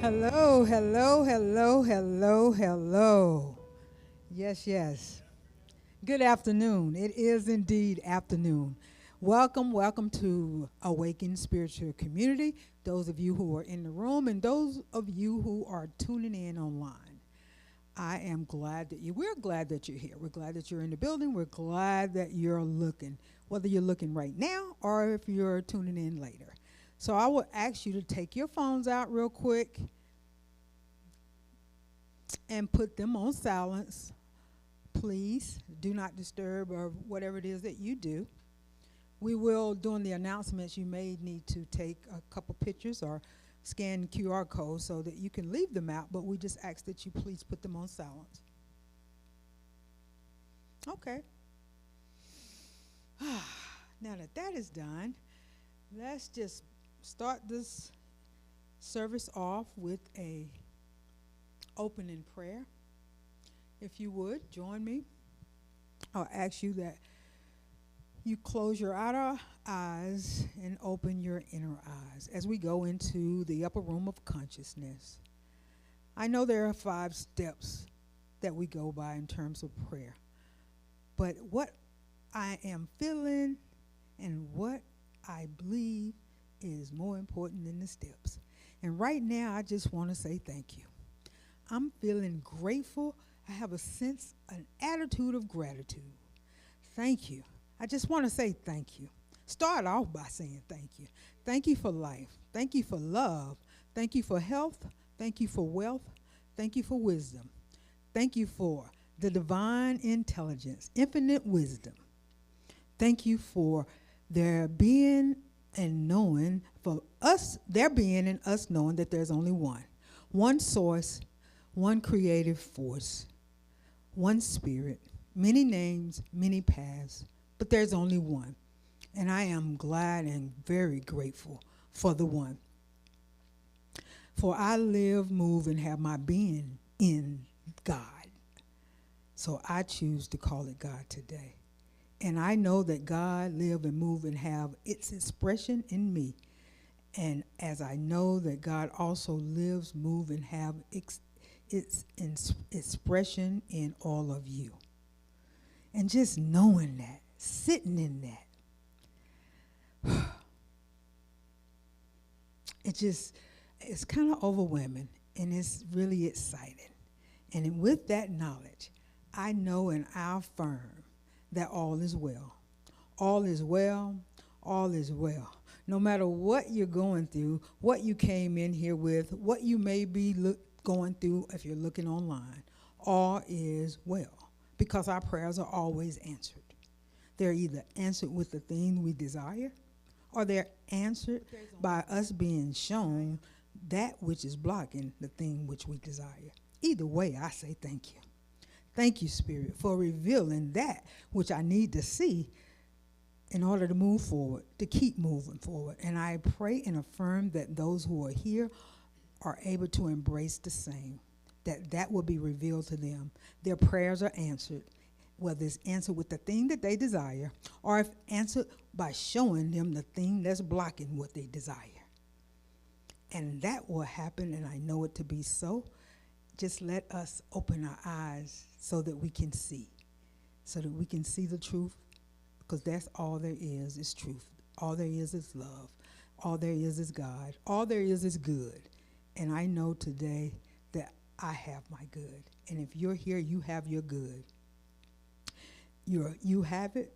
Hello, hello, hello, hello, hello. Yes, yes. Good afternoon. It is indeed afternoon. Welcome, welcome to Awaken Spiritual Community. Those of you who are in the room and those of you who are tuning in online. We're glad that you're here. We're glad that you're in the building. We're glad that you're looking, whether you're looking right now or if you're tuning in later. So I will ask you to take your phones out real quick and put them on silence. Please do not disturb or whatever it is that you do. We will, during the announcements, you may need to take a couple pictures or scan QR codes so that you can leave them out, but we just ask that you please put them on silence. Okay. Now that that is done, let's just start this service off with a opening prayer. If you would, join me. I'll ask you that you close your outer eyes and open your inner eyes as we go into the upper room of consciousness. I know there are 5 steps that we go by in terms of prayer, but what I am feeling and what I believe is more important than the steps. And right now, I just want to say thank you. I'm feeling grateful. I have a sense, an attitude of gratitude. Thank you. I just want to say thank you. Start off by saying thank you. Thank you for life. Thank you for love. Thank you for health. Thank you for wealth. Thank you for wisdom. Thank you for the divine intelligence, infinite wisdom. Thank you for there being and knowing, for us, there being and us knowing that there's only one source, one creative force, one spirit, many names, many paths, but there's only one. And I am glad and very grateful for the one. For I live, move, and have my being in God. So I choose to call it God today. And I know that God live and move and have its expression in me. And as I know that God also lives, move, and have its expression in all of you. And just knowing that, sitting in that, it's kind of overwhelming and it's really exciting. And with that knowledge, I know and I affirm that all is well. All is well, all is well. No matter what you're going through, what you came in here with, what you may be going through if you're looking online, all is well. Because our prayers are always answered. They're either answered with the thing we desire, or they're answered by us being shown that which is blocking the thing which we desire. Either way, I say thank you. Thank you, Spirit, for revealing that which I need to see in order to move forward, to keep moving forward. And I pray and affirm that those who are here are able to embrace the same, that will be revealed to them. Their prayers are answered, whether it's answered with the thing that they desire or if answered by showing them the thing that's blocking what they desire. And that will happen, and I know it to be so. Just let us open our eyes so that we can see, the truth, because that's all there is truth. All there is love. All there is God. All there is good. And I know today that I have my good. And if you're here, you have your good. You have it.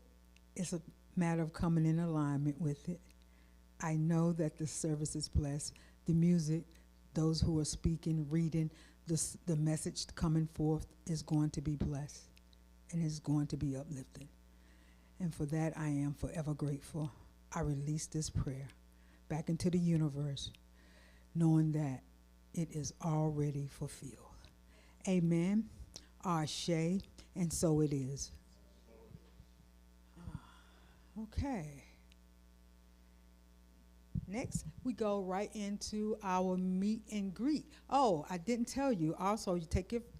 It's a matter of coming in alignment with it. I know that the service is blessed. The music, those who are speaking, reading, the message coming forth is going to be blessed and is going to be uplifting. And for that, I am forever grateful. I release this prayer back into the universe, knowing that it is already fulfilled. Amen. Ashe, and so it is. Okay. Next, we go right into our meet and greet. Oh, I didn't tell you. Also,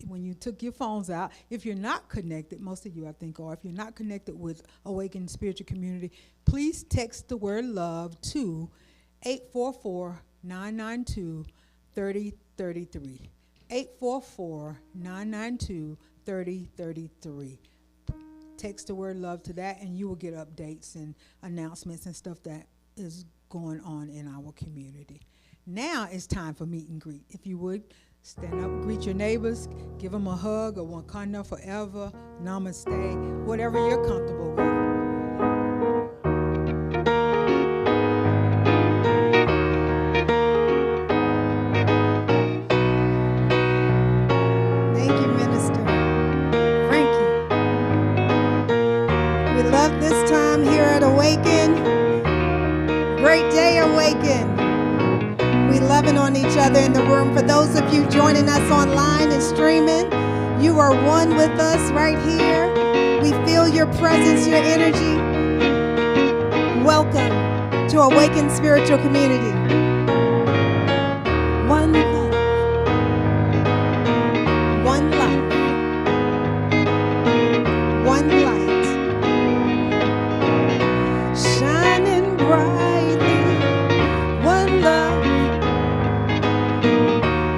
when you took your phones out, if you're not connected, most of you I think are, if you're not connected with Awaken Spiritual Community, please text the word love to 844-992 3033. 844-992-3033. Text the word love to that, and you will get updates and announcements and stuff that is going on in our community. Now it's time for meet and greet. If you would, stand up, greet your neighbors, give them a hug, or Wakanda forever, namaste, whatever you're comfortable with. Thank you, Minister Frankie. We love this time here at Awaken. Great day, Awaken. We loving on each other in the room. For those of you joining us online and streaming, you are one with us right here. We feel your presence, your energy. Welcome to Awaken Spiritual Community. One love, one life, one light, shining brightly. One love,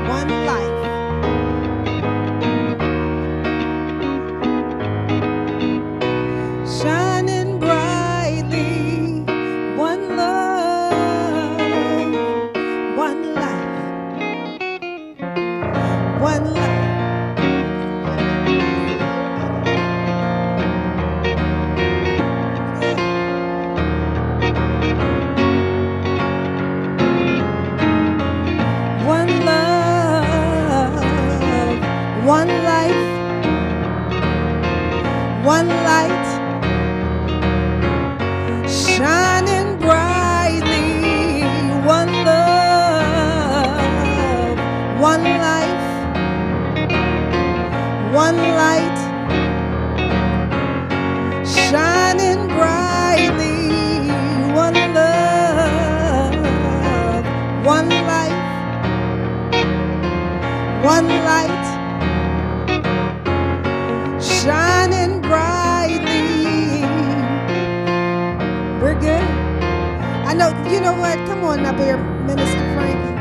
one life, shining brightly. One love, one life, one life. One love, one life, one light, shining brightly. One love, one life, one light, shining brightly. One love, one life, one light, shining brightly. We're good. I know, you know what? Come on up here, Minister Frankie.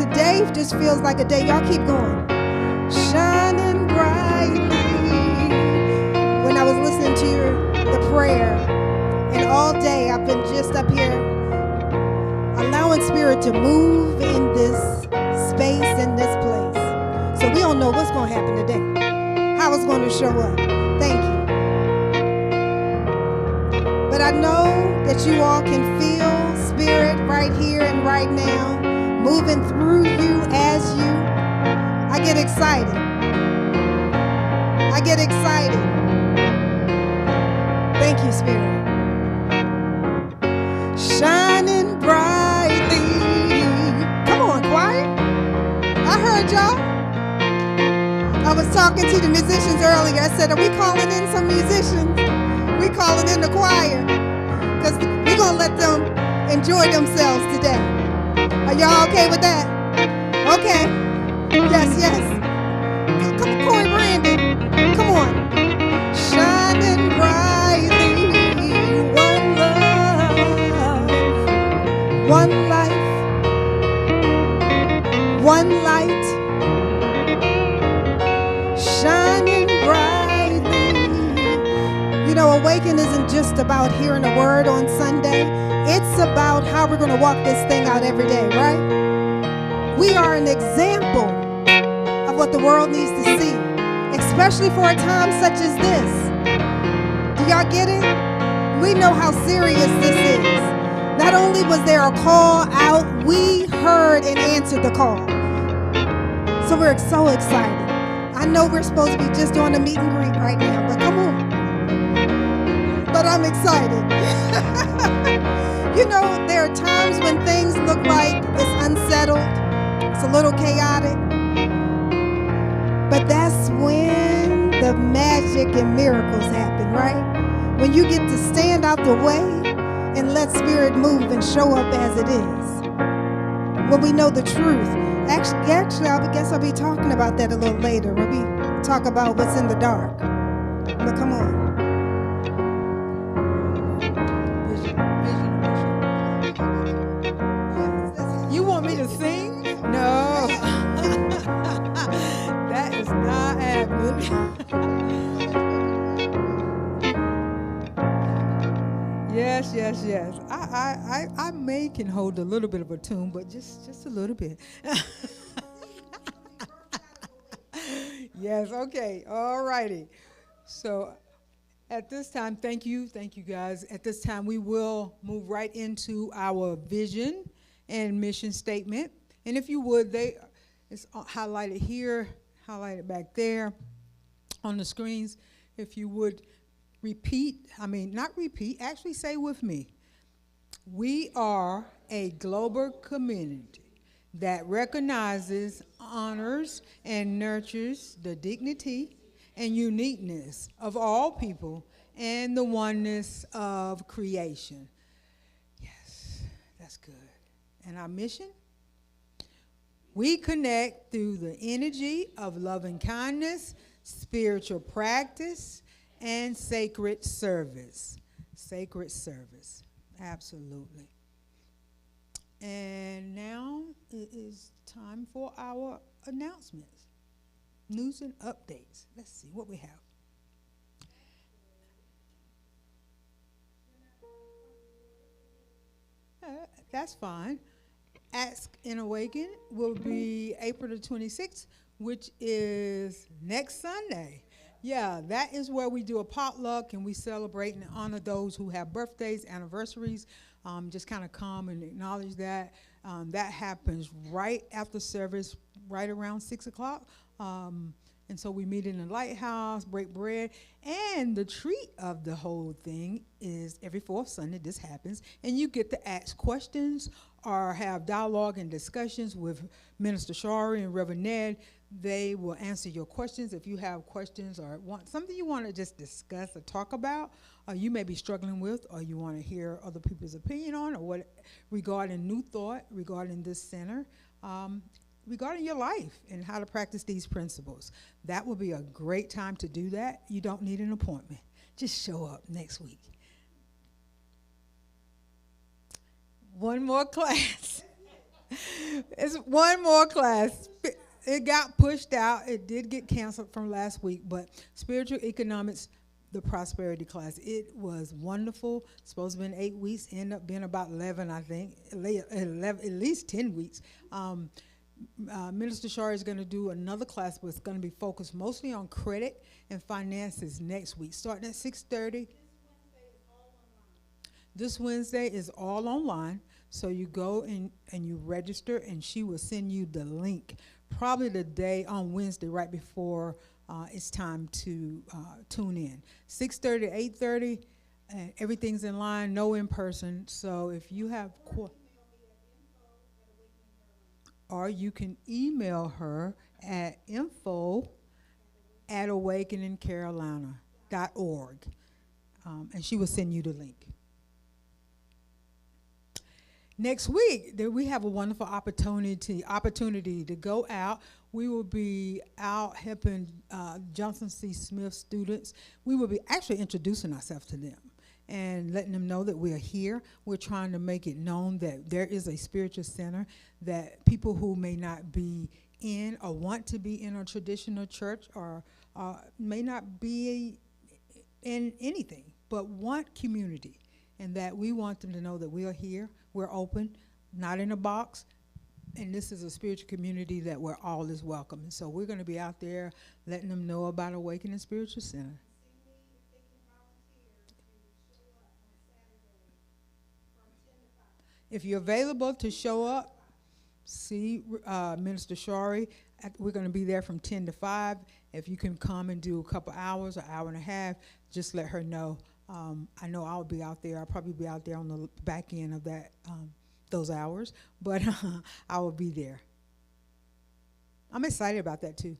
Today just feels like a day. Y'all keep going. Shining brightly. When I was listening to the prayer, and all day I've been just up here allowing Spirit to move in this space, in this place. So we don't know what's going to happen today, how it's going to show up. Thank you. But I know that you all can feel Spirit right here and right now, moving through you as you. I get excited. I get excited. Thank you, Spirit. Shining brightly. Come on, choir. I heard y'all. I was talking to the musicians earlier. I said, are we calling in some musicians? We calling in the choir. Because we're going to let them enjoy themselves today. Are y'all okay with that? Okay. Yes, yes. Come on, Corey Brandon. Come on. Shining brightly. One love. One life. One light. Shining brightly. You know, Awaken isn't just about hearing a word on Sunday. It's about how we're going to walk this thing out every day, right? We are an example of what the world needs to see, especially for a time such as this. Do y'all get it? We know how serious this is. Not only was there a call out, we heard and answered the call. So we're so excited. I know we're supposed to be just doing a meet and greet right now, but come on. But I'm excited. You know, there are times when things look like it's unsettled, it's a little chaotic, but that's when the magic and miracles happen, right? When you get to stand out the way and let Spirit move and show up as it is. When we know the truth. Actually, I guess I'll be talking about that a little later when we talk about what's in the dark. But come on. You want me to sing? No. I may can hold a little bit of a tune, but just a little bit. Yes, okay, all righty. So at this time, thank you guys. At this time, we will move right into our vision and mission statement. And if you would, it's highlighted here, highlighted back there on the screens. If you would not repeat, actually say with me. We are a global community that recognizes, honors, and nurtures the dignity and uniqueness of all people and the oneness of creation. Yes, that's good. And our mission? We connect through the energy of loving kindness, spiritual practice, and sacred service. Sacred service. Absolutely. And now it is time for our announcements, news and updates. Let's see what we have. That's fine. Ask and Awaken will be April the 26th, which is next Sunday. Yeah, that is where we do a potluck and we celebrate and honor those who have birthdays, anniversaries. Just kind of come and acknowledge that. That happens right after service, right around 6 o'clock. And so we meet in the lighthouse, break bread. And the treat of the whole thing is every fourth Sunday this happens. And you get to ask questions or have dialogue and discussions with Minister Shari and Reverend Ned. They will answer your questions. If you have questions or want something you want to just discuss or talk about, or you may be struggling with, or you want to hear other people's opinion on, or what regarding new thought, regarding this center, regarding your life and how to practice these principles. That will be a great time to do that. You don't need an appointment. Just show up next week. One more class. It's one more class. It got pushed out. It did get canceled from last week, but Spiritual Economics, the Prosperity class, it was wonderful. It's supposed to have been 8 weeks, ended up being about 11, I think, 11, at least 10 weeks. Minister Shari is going to do another class, but it's going to be focused mostly on credit and finances next week, starting at 6:30. This Wednesday is all online, so you go and you register, and she will send you the link probably the day on Wednesday right before it's time to tune in. 6:30 to 8:30, and everything's in line, no in person. So if you have or you can email her at info@awakeningcarolina.org, and she will send you the link. Next week, we have a wonderful opportunity to go out. We will be out helping Johnson C. Smith students. We will be actually introducing ourselves to them and letting them know that we are here. We're trying to make it known that there is a spiritual center, that people who may not be in or want to be in a traditional church or may not be in anything, but want community, and that we want them to know that we are here. We're open, not in a box, and this is a spiritual community that where all is welcome. And so we're going to be out there letting them know about Awakening Spiritual Center. If you're available to show up, see Minister Shari. We're going to be there from 10 to 5. If you can come and do a couple hours, an hour and a half, just let her know. I know I'll be out there. I'll probably be out there on the back end of that those hours, but I will be there. I'm excited about that too.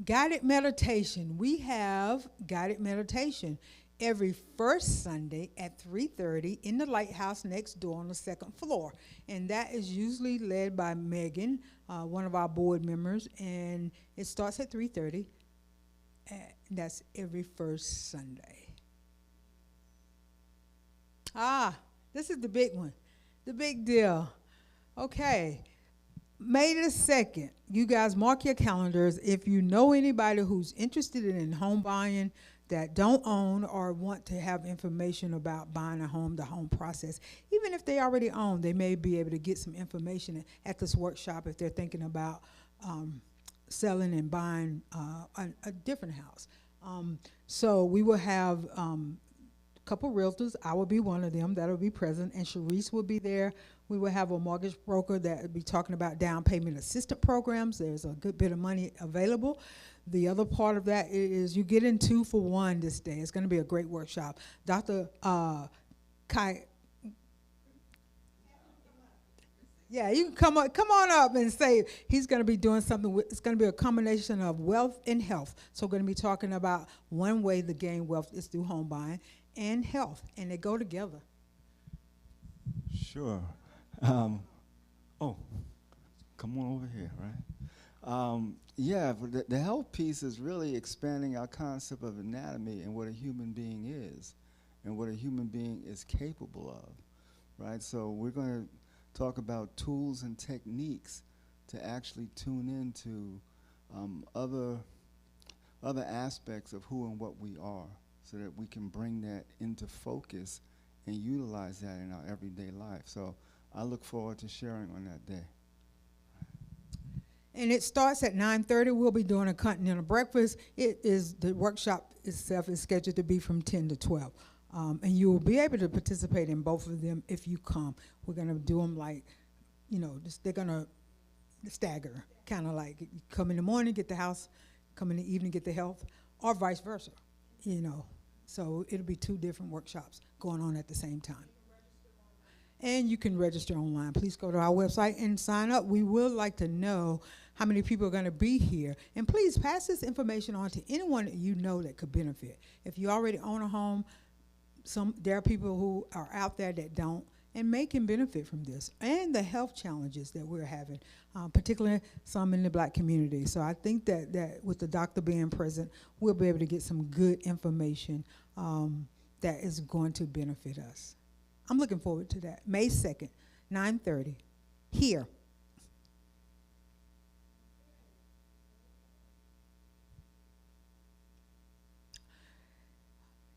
Guided meditation. We have guided meditation every first Sunday at 3:30 in the lighthouse next door on the second floor, and that is usually led by Megan, one of our board members, and it starts at 3:30. That's every first Sunday. This is the big one, the big deal. Okay, May the 2nd. You guys mark your calendars. If you know anybody who's interested in home buying, that don't own or want to have information about buying a home, the home process. Even if they already own, they may be able to get some information at this workshop if they're thinking about selling and buying a different house. So we will have a couple realtors. I will be one of them that will be present, and Sharice will be there. We will have a mortgage broker that will be talking about down payment assistance programs. There's a good bit of money available. The other part of that is you get in 2 for 1 this day. It's going to be a great workshop. Dr. Kai. Yeah, you can come on up and say he's going to be doing something. It's going to be a combination of wealth and health. So we're going to be talking about one way to gain wealth is through home buying and health, and they go together. Sure. Come on over here, right? Yeah, but the health piece is really expanding our concept of anatomy and what a human being is and what a human being is capable of, right? So we're going to talk about tools and techniques to actually tune into other aspects of who and what we are so that we can bring that into focus and utilize that in our everyday life. So I look forward to sharing on that day. And it starts at 9:30. We'll be doing a continental breakfast. The workshop itself is scheduled to be from 10 to 12. And you will be able to participate in both of them if you come. We're going to do them like, they're going to stagger, kind of like you come in the morning, get the house, come in the evening, get the health, or vice versa, So it'll be 2 different workshops going on at the same time. And you can register online. Please go to our website and sign up. We would like to know how many people are going to be here. And please pass this information on to anyone that you know that could benefit. If you already own a home, there are people who are out there that don't and may can benefit from this and the health challenges that we're having, particularly some in the Black community. So I think that with the doctor being present, we'll be able to get some good information that is going to benefit us. I'm looking forward to that. May 2nd, 9:30, here.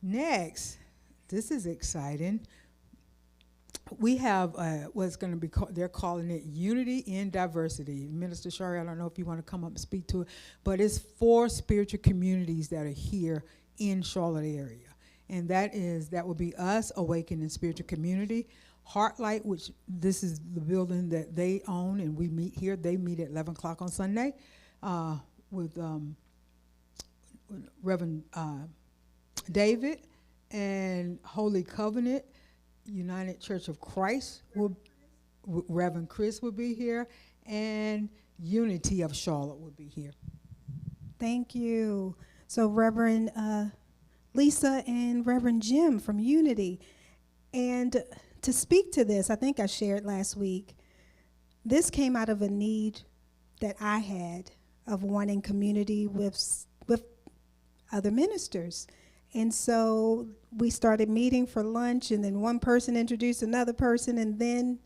Next, this is exciting. We have what's going to be they're calling it Unity in Diversity. Minister Shari, I don't know if you want to come up and speak to it, but it's 4 spiritual communities that are here in Charlotte area. And that will be us, Awaken Spiritual Community, Heartlight, which this is the building that they own, and we meet here. They meet at 11 o'clock on Sunday with Reverend David, and Holy Covenant United Church of Christ. Reverend Chris will be here, and Unity of Charlotte will be here. Thank you. So Reverend Lisa and Reverend Jim from Unity. And to speak to this, I think I shared last week, this came out of a need that I had of wanting community with other ministers. And so we started meeting for lunch, and then one person introduced another person, and then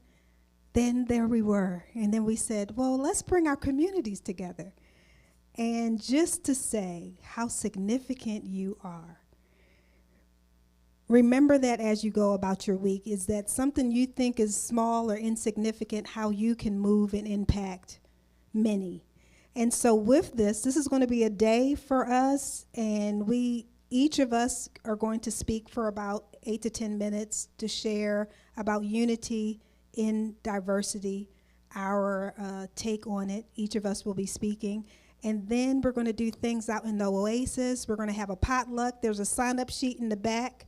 there we were. And then we said, well, let's bring our communities together. And just to say how significant you are. Remember that as you go about your week, is that something you think is small or insignificant, how you can move and impact many. And so with this is going to be a day for us, and each of us are going to speak for about 8 to 10 minutes to share about unity in diversity, our take on it. Each of us will be speaking. And then we're going to do things out in the Oasis. We're going to have a potluck. There's a sign-up sheet in the back.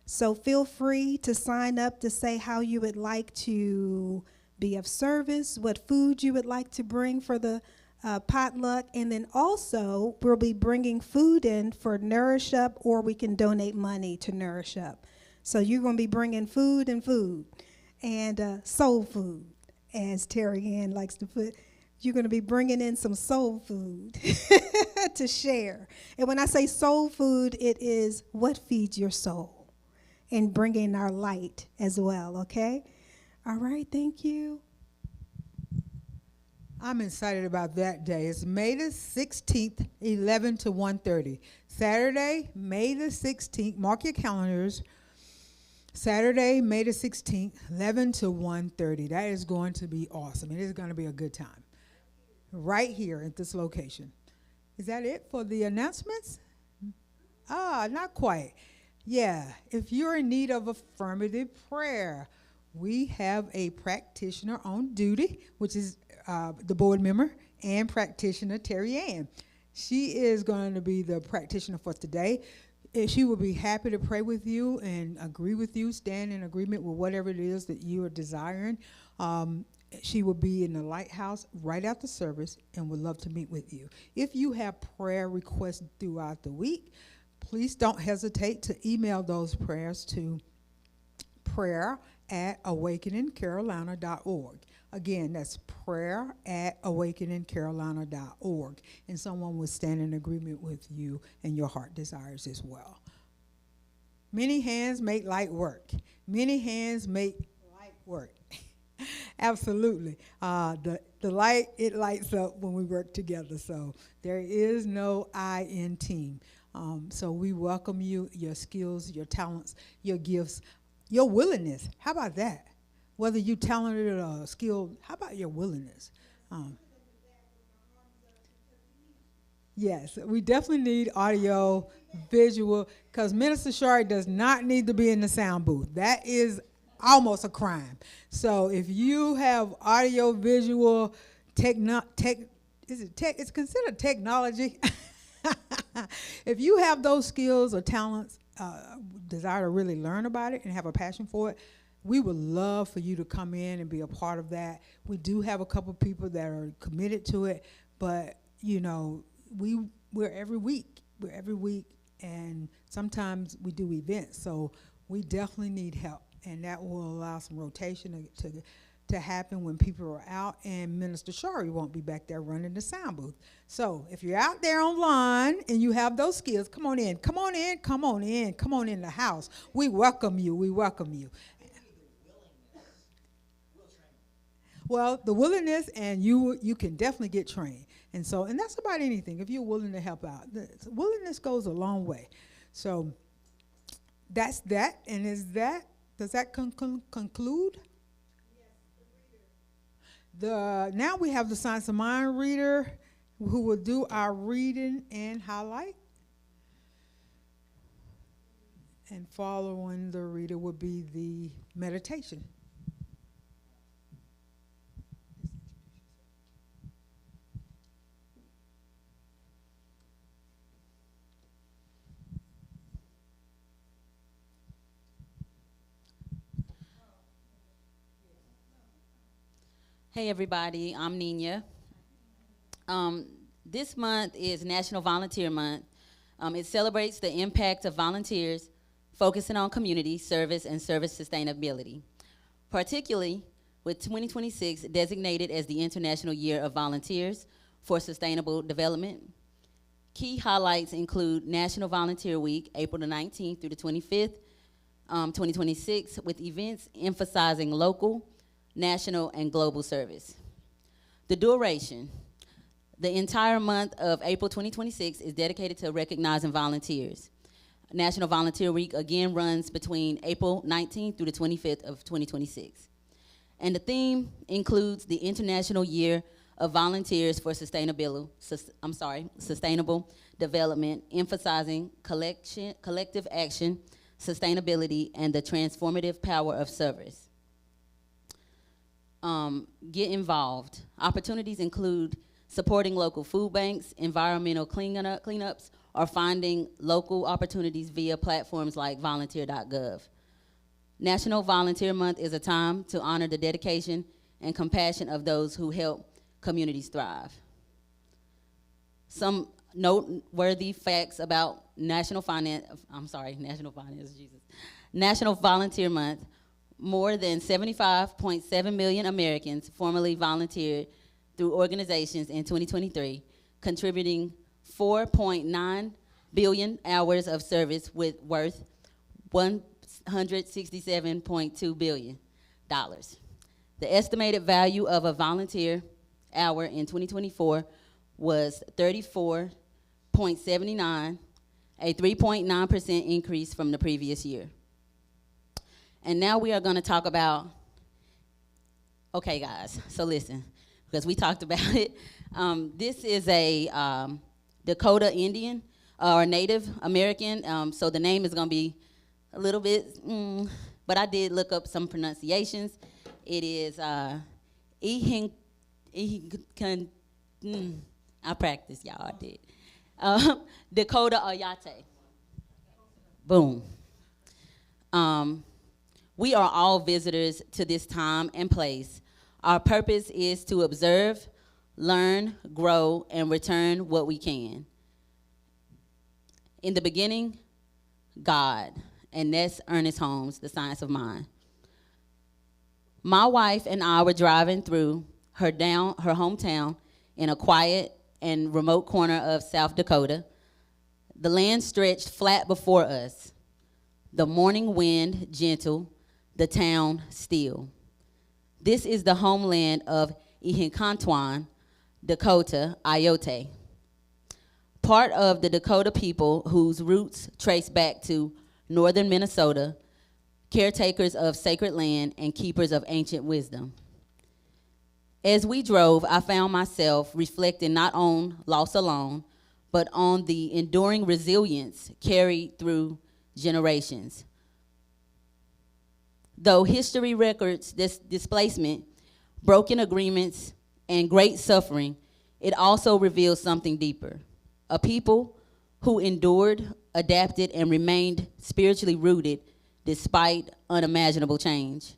So feel free to sign up to say how you would like to be of service, what food you would like to bring for the potluck. And then also, we'll be bringing food in for Nourish Up, or we can donate money to Nourish Up. So you're going to be bringing food and soul food, as Terry Ann likes to put. You're going to be bringing in some soul food to share. And when I say soul food, it is what feeds your soul, and bringing our light as well, okay? All right, thank you. I'm excited about that day. It's May the 16th, 11 to 1:30. Saturday, May the 16th. Mark your calendars. Saturday, May the 16th, 11 to 1:30. That is going to be awesome. It is going to be a good time. Right here at this location. Is that it for the announcements? Not quite. Yeah, if you're in need of affirmative prayer, we have a practitioner on duty, which is the board member and practitioner, Terry Ann. She is going to be the practitioner for today. She will be happy to pray with you and agree with you, stand in agreement with whatever it is that you are desiring. She will be in the lighthouse right after service and would love to meet with you. If you have prayer requests throughout the week, please don't hesitate to email those prayers to prayer@awakeningcarolina.org. Again, that's prayer@awakeningcarolina.org. And someone will stand in agreement with you and your heart desires as well. Many hands make light work. Many hands make light work. Absolutely. The light, it lights up when we work together. So there is no I in team. So we welcome you, your skills, your talents, your gifts, your willingness. How about that? Whether you're talented or skilled, how about your willingness? Yes, we definitely need audio, visual, because Minister Shari does not need to be in the sound booth. That is almost a crime. So if you have audio, visual, it's considered technology. If you have those skills or talents, desire to really learn about it and have a passion for it, we would love for you to come in and be a part of that. We do have a couple people that are committed to it, but you know, we're every week. We're every week, and sometimes we do events. So we definitely need help, and that will allow some rotation to happen when people are out, and Minister Shari won't be back there running the sound booth. So if you're out there online and you have those skills, come on in, come on in, come on in, come on in the house. We welcome you. We welcome you. Well, the willingness, and you can definitely get trained. And that's about anything. If you're willing to help out, the willingness goes a long way. So that's that. And does that conclude? Now we have the Science of Mind reader who will do our reading and highlight. And following the reader will be the meditation. Hey everybody, I'm Nina. This month is National Volunteer Month. It celebrates the impact of volunteers focusing on community service and service sustainability, particularly with 2026 designated as the International Year of Volunteers for Sustainable Development. Key highlights include National Volunteer Week, April the 19th through the 25th, 2026, with events emphasizing local, national, and global service. The duration. The entire month of April 2026 is dedicated to recognizing volunteers. National Volunteer Week again runs between April 19th through the 25th of 2026. And the theme includes the International Year of Volunteers for Sustainable Development, emphasizing collective action, sustainability, and the transformative power of service. Get involved. Opportunities include supporting local food banks, environmental cleanups, or finding local opportunities via platforms like volunteer.gov. National Volunteer Month is a time to honor the dedication and compassion of those who help communities thrive. Some noteworthy facts about National Volunteer Month. More than 75.7 million Americans formally volunteered through organizations in 2023, contributing 4.9 billion hours of service worth $167.2 billion. The estimated value of a volunteer hour in 2024 was 34.79, a 3.9% increase from the previous year. And now we are going to talk about, okay, guys, so listen, because we talked about it. This is a Dakota Indian or Native American, so the name is going to be a little bit, but I did look up some pronunciations. It is I practiced, y'all, I did. Dakota Oyate. Boom. We are all visitors to this time and place. Our purpose is to observe, learn, grow, and return what we can. In the beginning, God, and that's Ernest Holmes, The Science of Mind. My wife and I were driving through her hometown in a quiet and remote corner of South Dakota. The land stretched flat before us. The morning wind gentle, the town still. This is the homeland of Ihinkantuan, Dakota Iote, part of the Dakota people whose roots trace back to northern Minnesota, caretakers of sacred land and keepers of ancient wisdom. As we drove, I found myself reflecting not on loss alone, but on the enduring resilience carried through generations. Though history records this displacement, broken agreements, and great suffering, it also reveals something deeper. A people who endured, adapted, and remained spiritually rooted despite unimaginable change.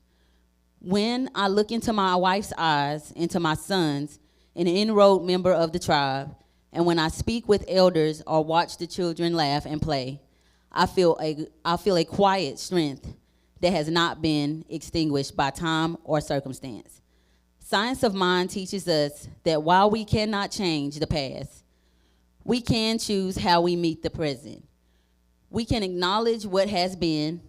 When I look into my wife's eyes, into my son's, an enrolled member of the tribe, and when I speak with elders or watch the children laugh and play, I feel a quiet strength that has not been extinguished by time or circumstance. Science of Mind teaches us that while we cannot change the past, we can choose how we meet the present. We can acknowledge what has been,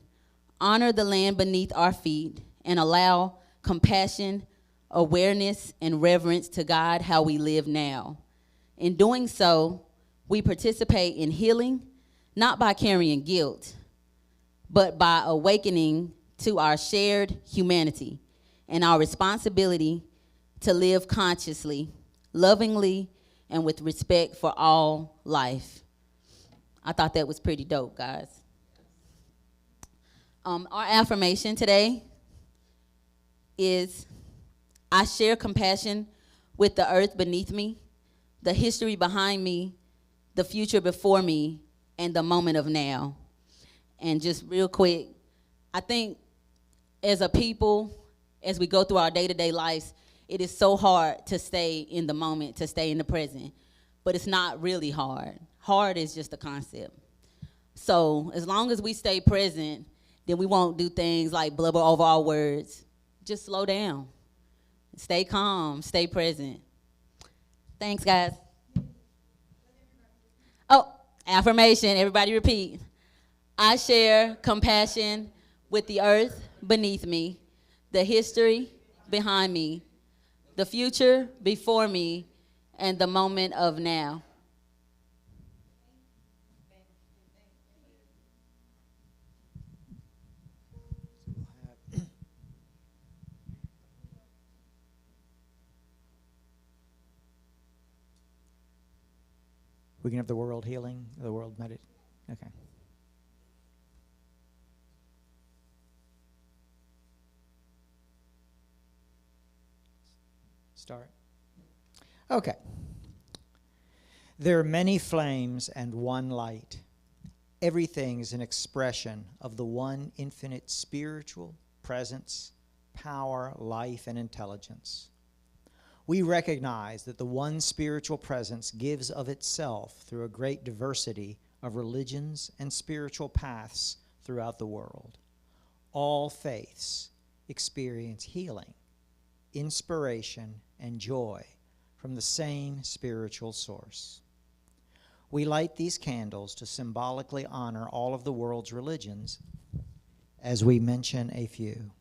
honor the land beneath our feet, and allow compassion, awareness, and reverence to guide how we live now. In doing so, we participate in healing, not by carrying guilt, but by awakening to our shared humanity and our responsibility to live consciously, lovingly, and with respect for all life. I thought that was pretty dope, guys. Our affirmation today is, I share compassion with the earth beneath me, the history behind me, the future before me, and the moment of now. And just real quick, I think as a people, as we go through our day-to-day lives, it is so hard to stay in the moment, to stay in the present. But it's not really hard. Hard is just a concept. So as long as we stay present, then we won't do things like blubber over our words. Just slow down. Stay calm, stay present. Thanks, guys. Oh, affirmation, everybody repeat. I share compassion with the earth beneath me, the history behind me, the future before me, and the moment of now. We can have the world healing, the world meditation. Okay. Start. Okay. There are many flames and one light. Everything is an expression of the one infinite spiritual presence, power, life, and intelligence. We recognize that the one spiritual presence gives of itself through a great diversity of religions and spiritual paths throughout the world. All faiths experience healing, inspiration, and joy from the same spiritual source. We light these candles to symbolically honor all of the world's religions, as we mention a few.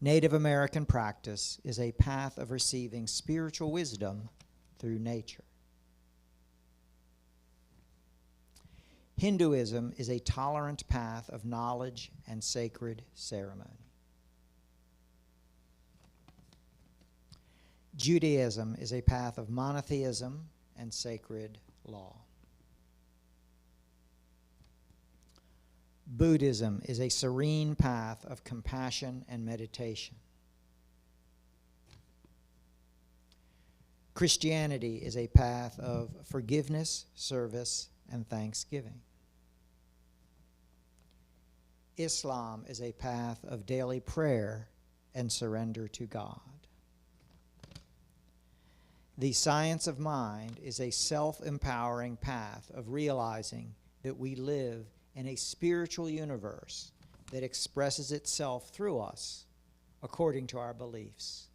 Native American practice is a path of receiving spiritual wisdom through nature. Hinduism is a tolerant path of knowledge and sacred ceremony. Judaism is a path of monotheism and sacred law. Buddhism is a serene path of compassion and meditation. Christianity is a path of forgiveness, service, and thanksgiving. Islam is a path of daily prayer and surrender to God. The science of mind is a self-empowering path of realizing that we live in a spiritual universe that expresses itself through us according to our beliefs.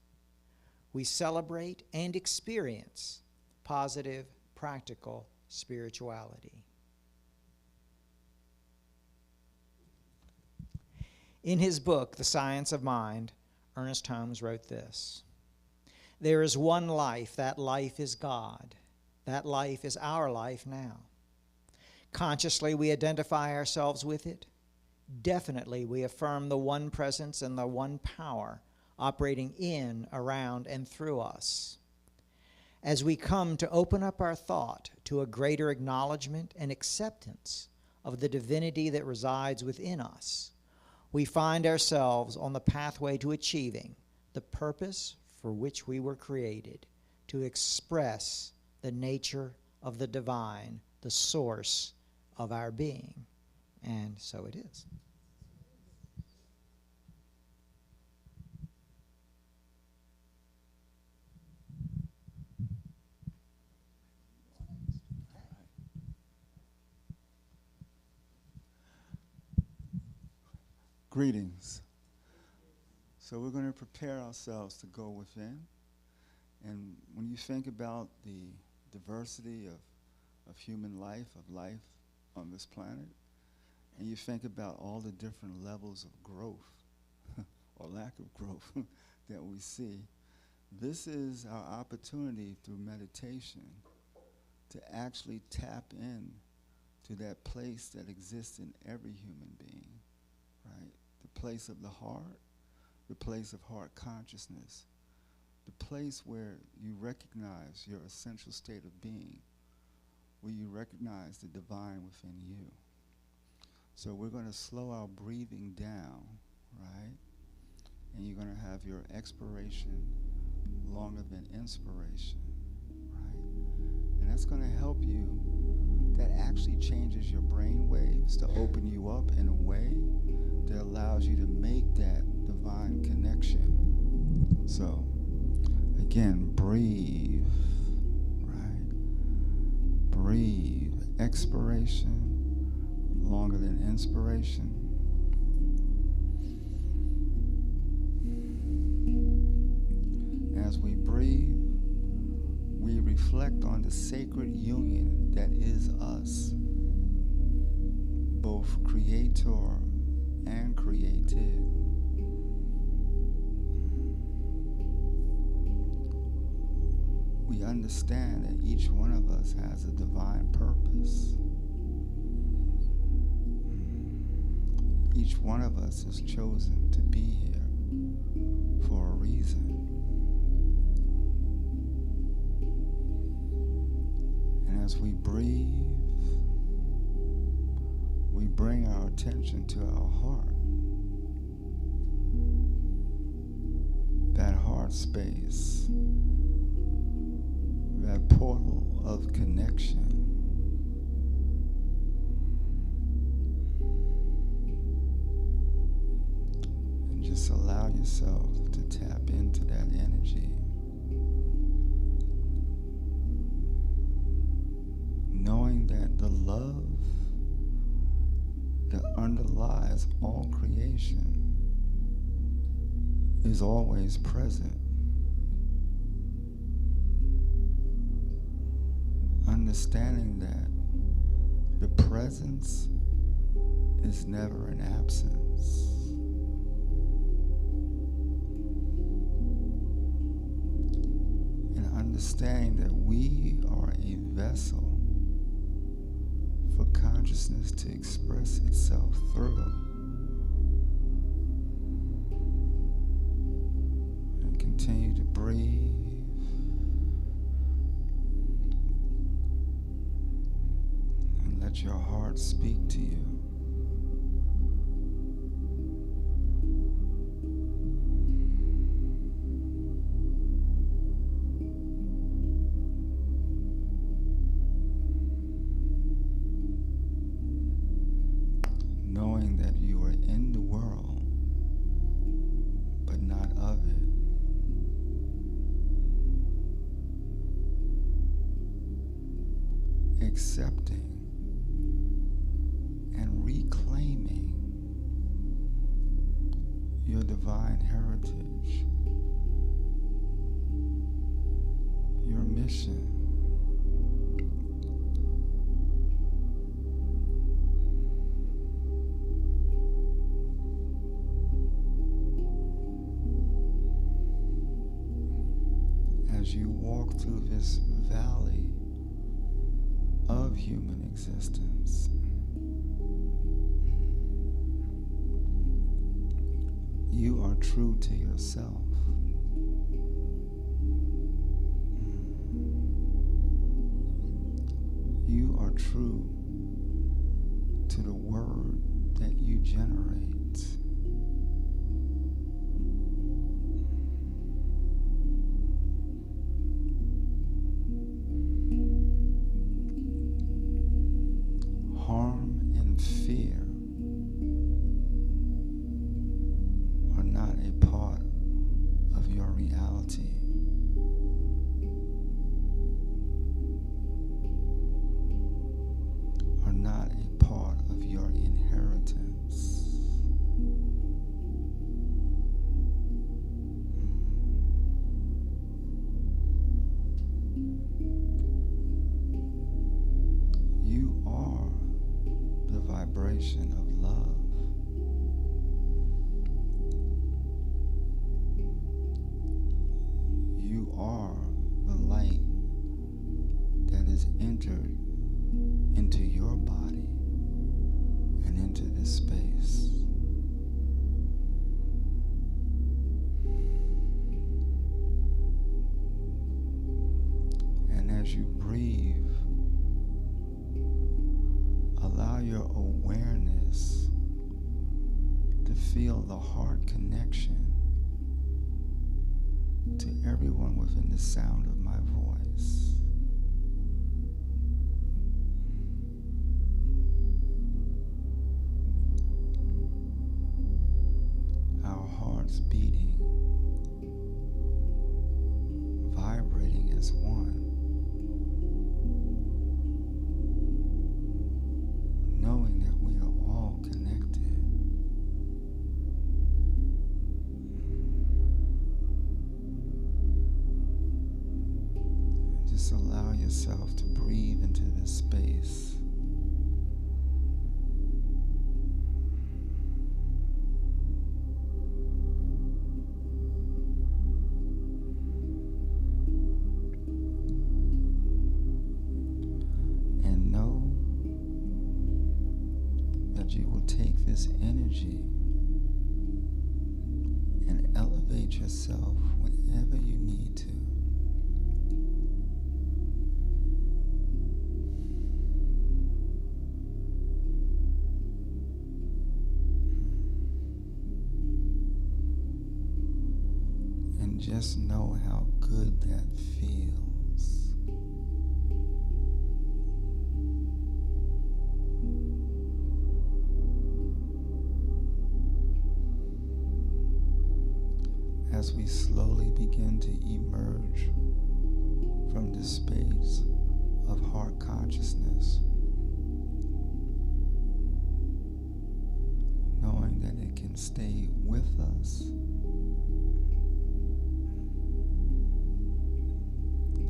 We celebrate and experience positive, practical spirituality. In his book, The Science of Mind, Ernest Holmes wrote this: "There is one life. That life is God. That life is our life now. Consciously, we identify ourselves with it. Definitely, we affirm the one presence and the one power operating in, around, and through us. As we come to open up our thought to a greater acknowledgement and acceptance of the divinity that resides within us, we find ourselves on the pathway to achieving the purpose for which we were created, to express the nature of the divine, the source of our being." And so it is. Greetings. So we're going to prepare ourselves to go within. And when you think about the diversity of human life, of life on this planet, and you think about all the different levels of growth or lack of growth that we see, this is our opportunity through meditation to actually tap in to that place that exists in every human being, right? The place of the heart, the place of heart consciousness, the place where you recognize your essential state of being, where you recognize the divine within you. So we're going to slow our breathing down, right? And you're going to have your expiration longer than inspiration, right? And that's going to help you. That actually changes your brain waves to open you up in a way that allows you to make that divine connection. So, again, breathe, right? Breathe. Expiration longer than inspiration. As we breathe, we reflect on the sacred union that is us, both creator and created. We understand that each one of us has a divine purpose. Each one of us is chosen to be here for a reason. And as we breathe, we bring our attention to our heart. That heart space, that portal of connection. And just allow yourself to tap into that energy. Knowing that the love that underlies all creation is always present. Understanding that the presence is never an absence. understanding that we are a vessel for consciousness to express itself through. And continue to breathe. And let your heart speak to you. Knowing that you are in the world, but not of it. Accepting and reclaiming your divine heritage, your mission. As you walk through this valley of human existence, you are true to yourself. You are true to the word that you generate. Harm and fear are not a part of your reality. Are not a part of your inheritance. You are the vibration of love. You are the light that is entered into your body and into this space. And as you breathe, allow your awareness to feel the heart connection to everyone within the sound of my voice. Our hearts beating, vibrating as one. Knowing that we are all connected. And just allow yourself to breathe into this space. And know that you will take this energy and elevate yourself whenever you need to. And just know how good that feels. As we slowly begin to emerge from this space of heart consciousness, knowing that it can stay with us,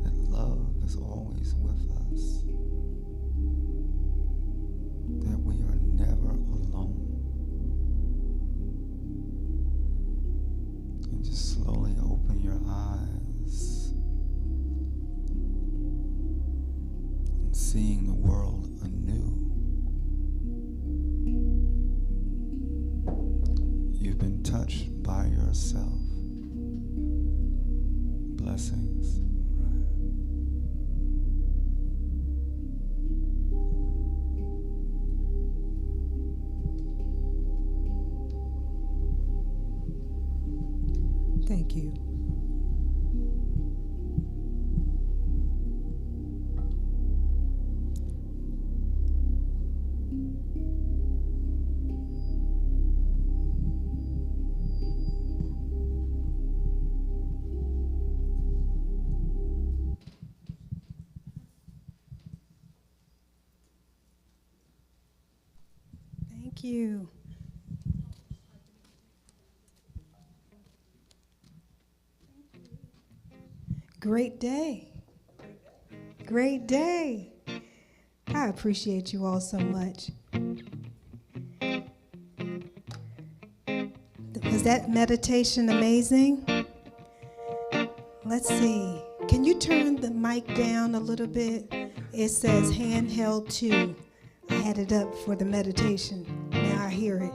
that love is always with us, that we are never alone. And just slowly open your eyes seeing the world anew. You've been touched by yourself. Blessings. Thank you. Thank you. Great day. Great day. I appreciate you all so much. Was that meditation amazing? Let's see. Can you turn the mic down a little bit? It says handheld 2. I had it up for the meditation. Now I hear it.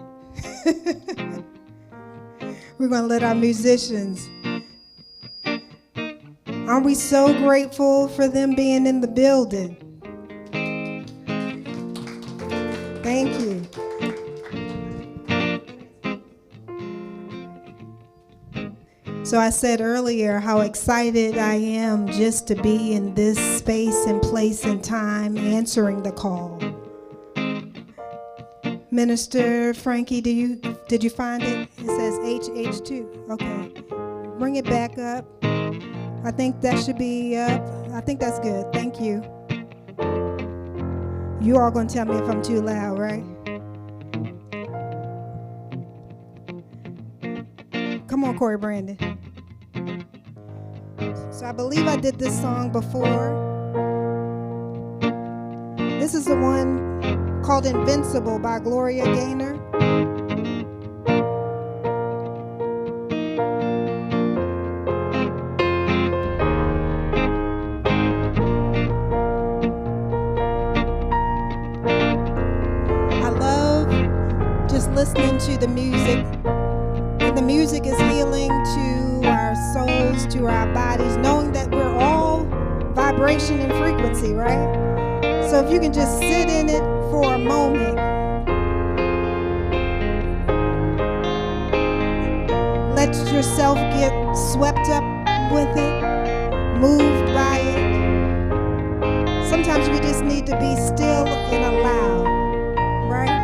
We're going to let our musicians. Aren't we so grateful for them being in the building? Thank you. So I said earlier how excited I am just to be in this space and place and time answering the call. Minister Frankie, did you find it? It says HH2. Okay. Bring it back up. I think that should be up. I think that's good. Thank you. You all going to tell me if I'm too loud, right? Come on, Corey Brandon. So I believe I did this song before. This is the one called Invincible by Gloria Gaynor. Listening to the music, and the music is healing to our souls, to our bodies, knowing that we're all vibration and frequency, right? So if you can just sit in it for a moment, let yourself get swept up with it, moved by it. Sometimes we just need to be still and allow, right?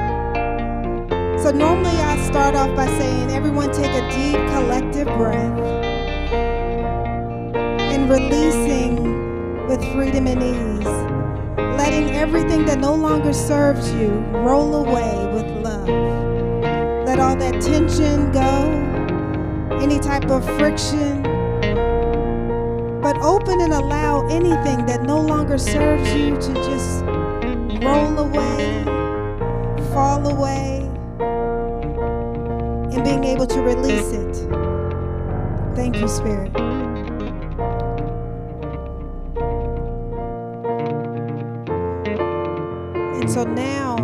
So normally I start off by saying, everyone take a deep collective breath and releasing with freedom and ease, letting everything that no longer serves you roll away with love. Let all that tension go, any type of friction, but open and allow anything that no longer serves you to just roll away, fall away, and being able to release it. Thank you, Spirit. And so now,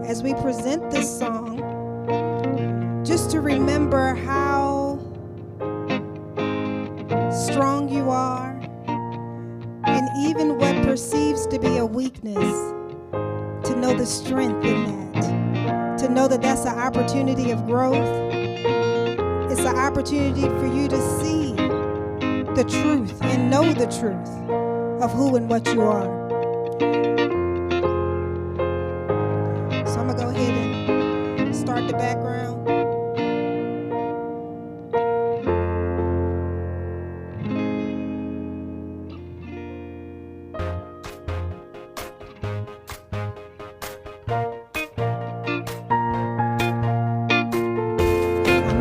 as we present this song, just to remember how strong you are, and even what perceives to be a weakness, to know the strength in that. To know that that's an opportunity of growth. It's an opportunity for you to see the truth and know the truth of who and what you are. So I'm going to go ahead and start the background.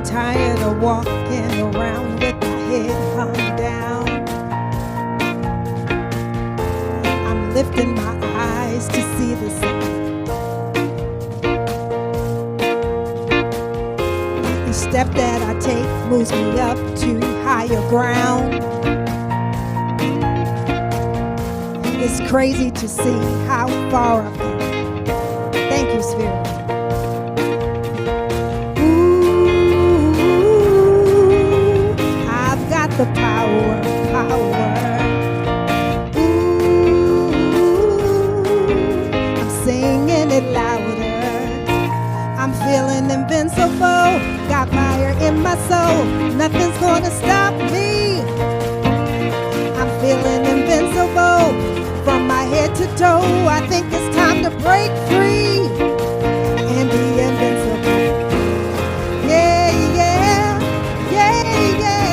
Tired of walking around with my head hung down. I'm lifting my eyes to see the sun. Each step that I take moves me up to higher ground. It's crazy to see how far I've come. Thank you, Spirit. Ooh, I've got the power. Ooh, I'm singing it louder. I'm feeling invincible. Got fire in my soul. Nothing's gonna stop me. I'm feeling invincible. From my head to toe, I think it's time to break free and be invincible. Yeah, yeah, yeah, yeah.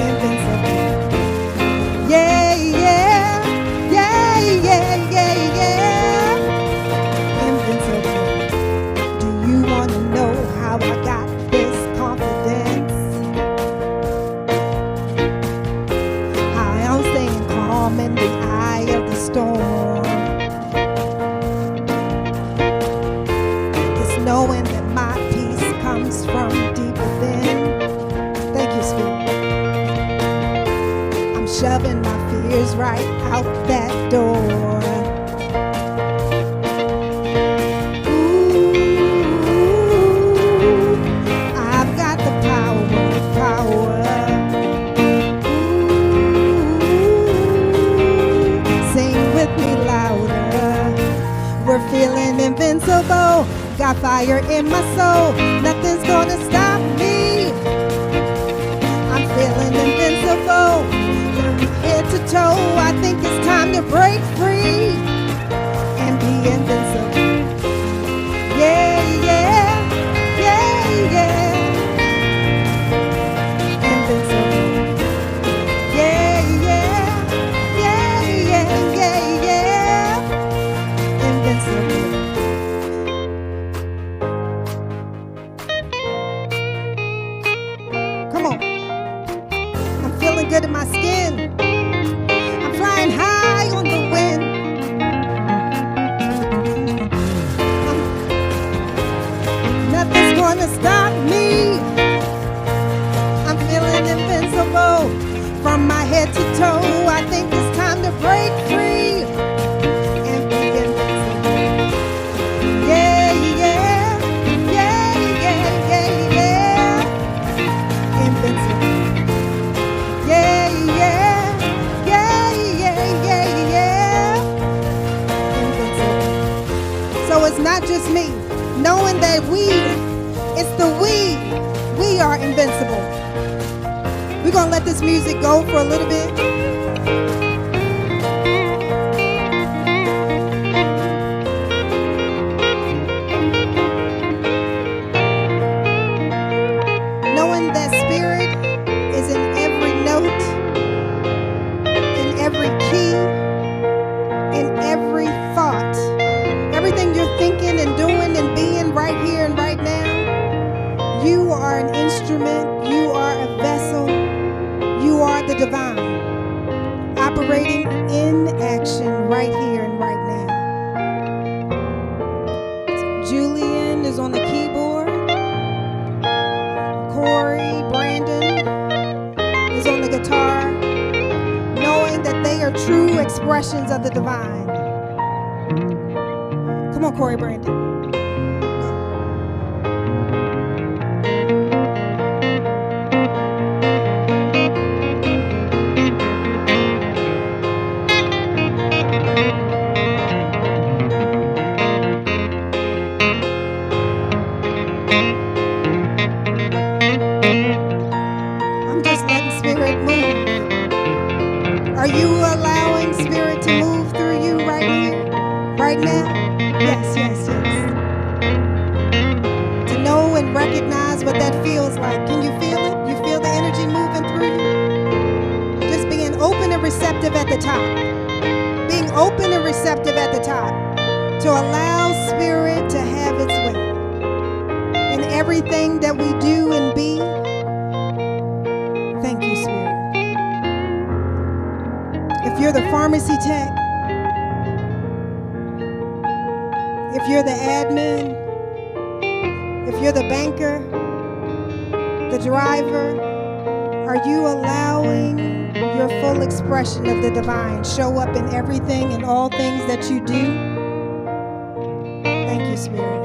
Invincible. Yeah, yeah, yeah, yeah, yeah, yeah. Invincible. Do you want to know how I got this confidence? I'm staying calm in the eye of the storm. It's knowing that my peace comes from deep within. Thank you, Spirit. I'm shoving my fears right out that door. Ooh, I've got the power. We're feeling invincible. Got fire in my soul. Nothing's gonna stop me. I'm feeling invincible. From head to toe, I think it's time to break free and be invincible. Yeah, yeah, yeah, yeah. Invincible. Yeah, yeah, yeah, yeah, yeah, yeah. Invincible. Come on. I'm feeling good in my skin. I'm flying high on the wind. Nothing's gonna stop me. I'm feeling invincible. From my head to toe, I think it's time to break free and be invincible. Yeah, yeah, yeah, yeah, yeah, yeah. Invincible. Yeah, yeah, yeah, yeah, yeah, yeah. Invincible. So it's not just me, knowing that it's the we are invincible. We're gonna let this music go for a little bit. Knowing that Spirit is in every note, in every key, in every thought. Everything you're thinking and doing and being right here and right now, you are an instrument, you are a vessel, you are the divine, operating in action right here and right now. Julian is on the keyboard. Corey, Brandon is on the guitar, knowing that they are true expressions of the divine. Come on, Corey, Brandon. I'm just letting Spirit move. Are you allowing Spirit to move through you right here, right now? Yes, yes, yes. To know and recognize what that feels like. Can you feel it? You feel the energy moving through you? Just being open and receptive at the top. Being open and receptive at the top. To allow Spirit to have its way. In everything that we do and be. Thank you, Spirit. If you're the pharmacy tech, if you're the admin, if you're the banker, the driver, Are you allowing your full expression of the divine show up in everything and all things that you do? Thank you, Spirit.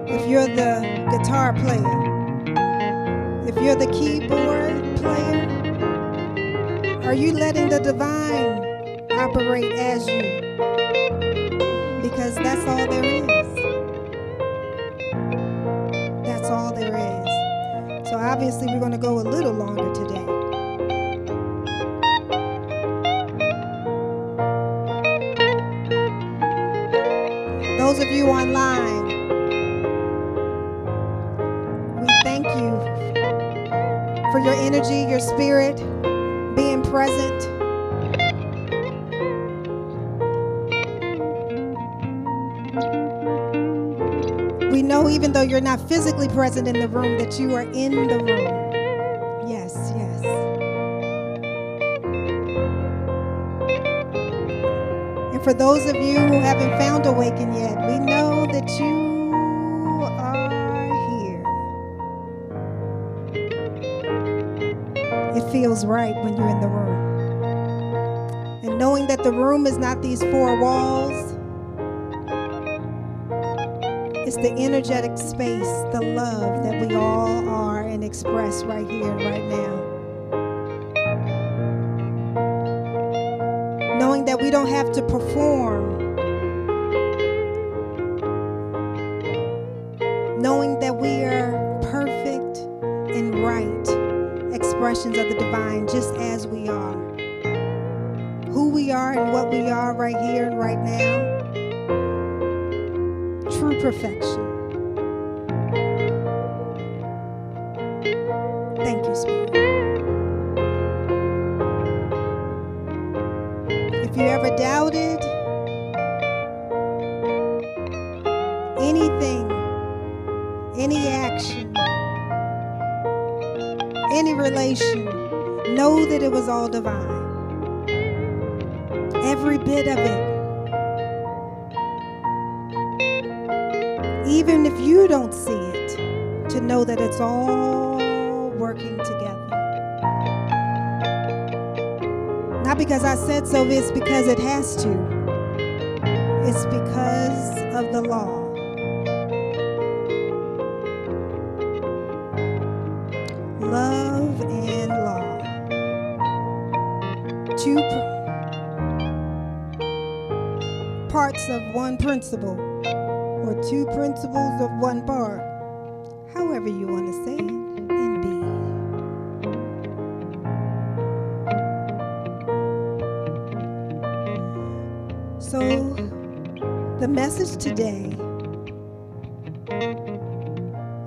If you're the guitar player, if you're the keyboard player, are you letting the divine operate as you? Because that's all there is. That's all there is. So obviously we're going to go a little longer today. Those of you online, we thank you for your energy, your spirit, being present. We know even though you're not physically present in the room, that you are in the room. Yes, yes. And for those of you who haven't found Awaken yet, we know that you are here. It feels right when you're in the room. And knowing that the room is not these four walls, it's the energetic space, the love that we all are and express right here and right now. Knowing that we don't have to perform. Knowing that we are perfect and right expressions of the divine just as we are. Who we are and what we are right here and right now. True perfection. Thank you, Spirit. If you ever doubted anything, any action, any relation, know that it was all divine. Every bit of it. Even if you don't see it, to know that it's all working together. Not because I said so, it's because it has to. It's because of the law. Love and law. Two parts of one principle. Or two principles of one part, however you want to say it and be. So, the message today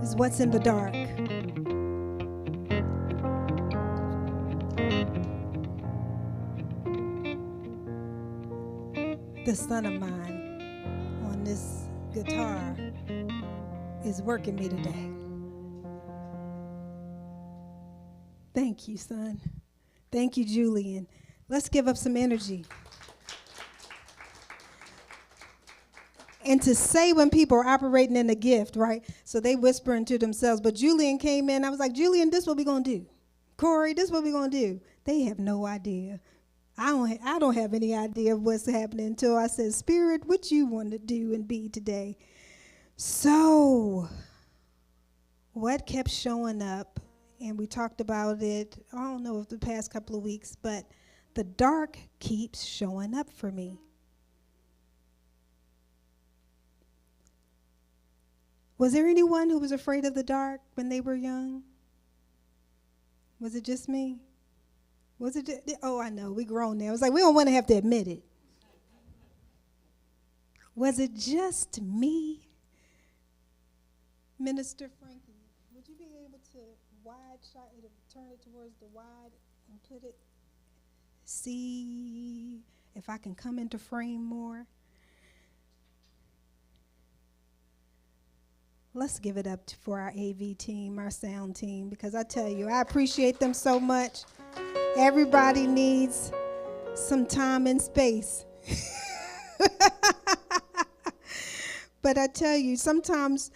is what's in the dark. The son of mine on this guitar is working me today. Thank you, son. Thank you, Julian. Let's give up some energy. And to say when people are operating in the gift, right? So they whispering to themselves. But Julian came in. I was like, Julian, this is what we're going to do. Corey, this is what we're going to do. They have no idea. I don't have any idea of what's happening until I said, Spirit, what you want to do and be today? So, what kept showing up, and we talked about it, I don't know if the past couple of weeks, but the dark keeps showing up for me. Was there anyone who was afraid of the dark when they were young? Was it just me? Was it just, oh, I know, we grown now. It's like we don't want to have to admit it. Was it just me? Minister Frankie, would you be able to wide shot it, turn it towards the wide and put it, see if I can come into frame more? Let's give it up for our AV team, our sound team, because I tell you, I appreciate them so much. Everybody needs some time and space. But I tell you, sometimes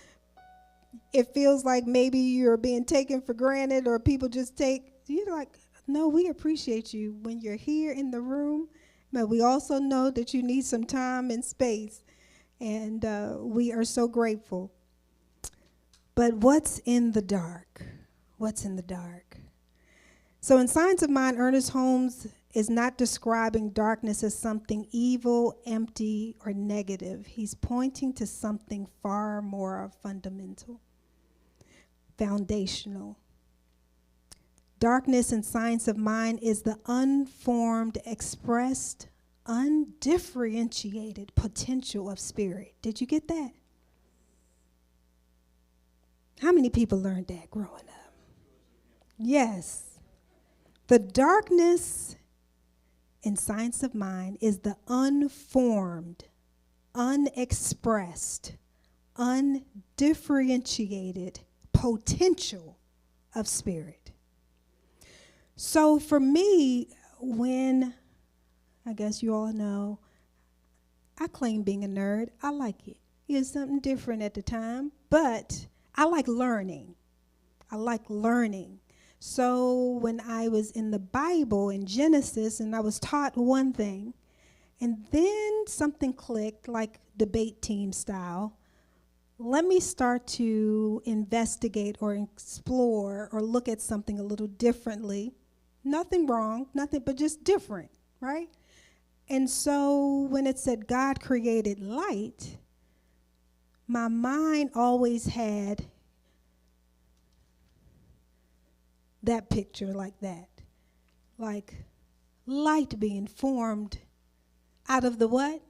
it feels like maybe you're being taken for granted, or people just you're like, no, we appreciate you when you're here in the room, but we also know that you need some time and space, and we are so grateful. But what's in the dark? What's in the dark? So in Science of Mind, Ernest Holmes is not describing darkness as something evil, empty, or negative. He's pointing to something far more fundamental, foundational. Darkness in Science of Mind is the unformed, expressed, undifferentiated potential of spirit. Did you get that? How many people learned that growing up? Yes. The darkness in Science of Mind is the unformed, unexpressed, undifferentiated potential of spirit. So for me, when, I guess you all know, I claim being a nerd. I like it. It's something different at the time, but I like learning. I like learning. So when I was in the Bible in Genesis and I was taught one thing, and then something clicked, like debate team style, let me start to investigate or explore or look at something a little differently. Nothing wrong, nothing, but just different, right? And so when it said God created light, my mind always had that picture like that. Like light being formed out of the what?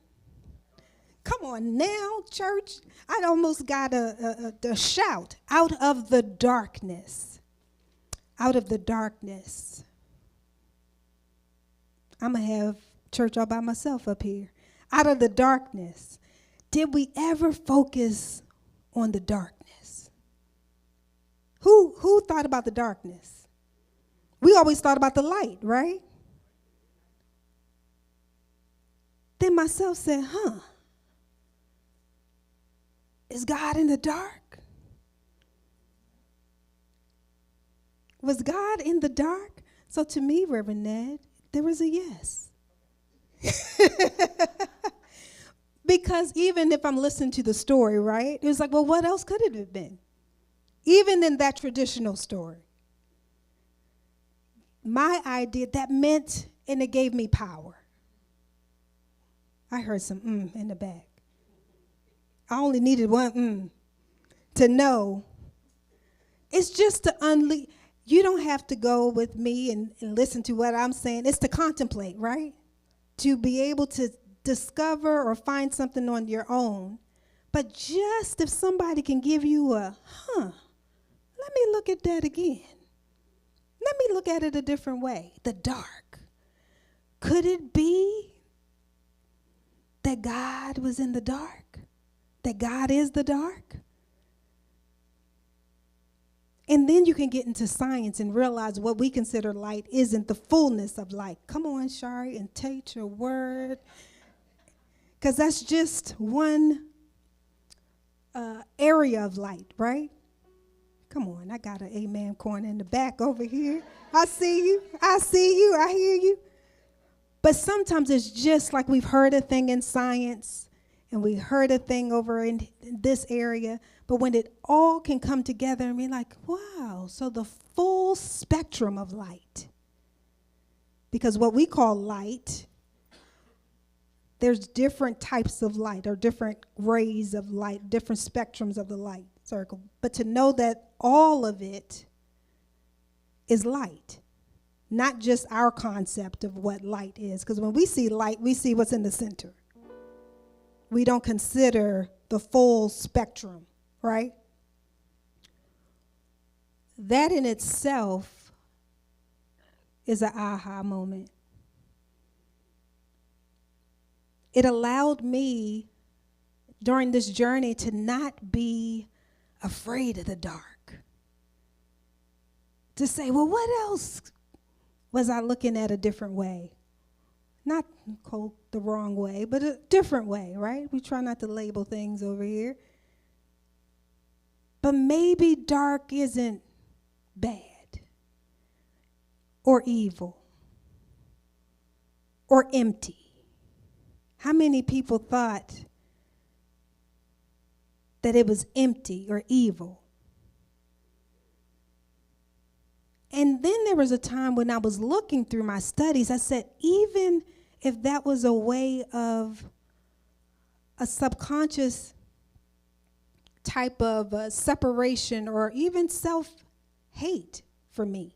Come on now, church. I almost got a shout. Out of the darkness. Out of the darkness. I'm going to have church all by myself up here. Out of the darkness. Did we ever focus on the darkness? Who thought about the darkness? We always thought about the light, right? Then myself said, is God in the dark? Was God in the dark? So to me, Reverend Ned, there was a yes. Because even if I'm listening to the story, right, it was like, well, what else could it have been? Even in that traditional story. My idea, that meant, and it gave me power. I heard some in the back. I only needed one to know. It's just to unleash. You don't have to go with me and listen to what I'm saying. It's to contemplate, right? To be able to discover or find something on your own. But just if somebody can give you a, let me look at that again. Let me look at it a different way. The dark. Could it be that God was in the dark? That God is the dark? And then you can get into science and realize what we consider light isn't the fullness of light. Come on, Shari, and take your word. Because that's just one area of light, right? Come on, I got an amen corner in the back over here. I see you, I hear you. But sometimes it's just like we've heard a thing in science and we heard a thing over in this area, but when it all can come together and be like, wow, so the full spectrum of light. Because what we call light, there's different types of light or different rays of light, different spectrums of the light circle. But to know that all of it is light, not just our concept of what light is. Because when we see light, we see what's in the center. We don't consider the full spectrum, right? That in itself is an aha moment. It allowed me during this journey to not be afraid of the dark. To say, well, what else was I looking at a different way? Not the wrong way, but a different way, right? We try not to label things over here. But maybe dark isn't bad or evil or empty. How many people thought that it was empty or evil? And then there was a time when I was looking through my studies, I said, even if that was a way of a subconscious type of separation or even self-hate for me.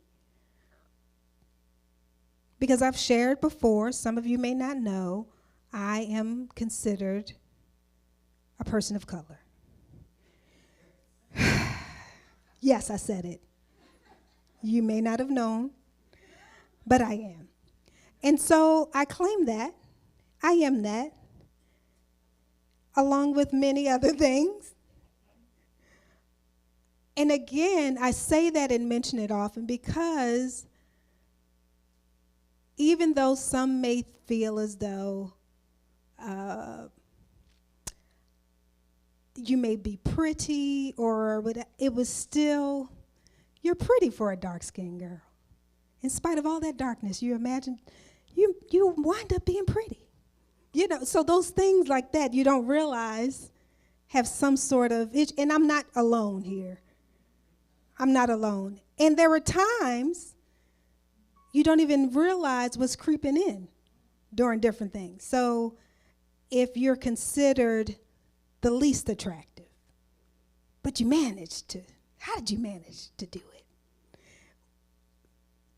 Because I've shared before, some of you may not know, I am considered a person of color. Yes, I said it. You may not have known, but I am. And so I claim that. I am that, along with many other things. And again, I say that and mention it often because even though some may feel as though you may be pretty or it was still, you're pretty for a dark-skinned girl. In spite of all that darkness, you imagine, you wind up being pretty. You know, so those things like that you don't realize have some sort of, and I'm not alone here. I'm not alone. And there were times you don't even realize what's creeping in during different things. So if you're considered the least attractive, but you managed to, how did you manage to do it?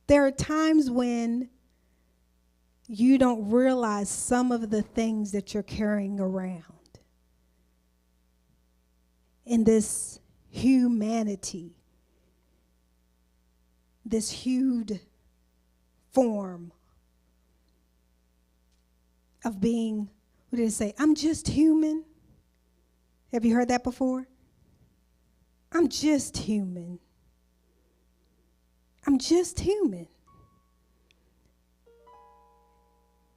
There are times when you don't realize some of the things that you're carrying around in this humanity, this hued form of being, what did it say? I'm just human. Have you heard that before? I'm just human. I'm just human.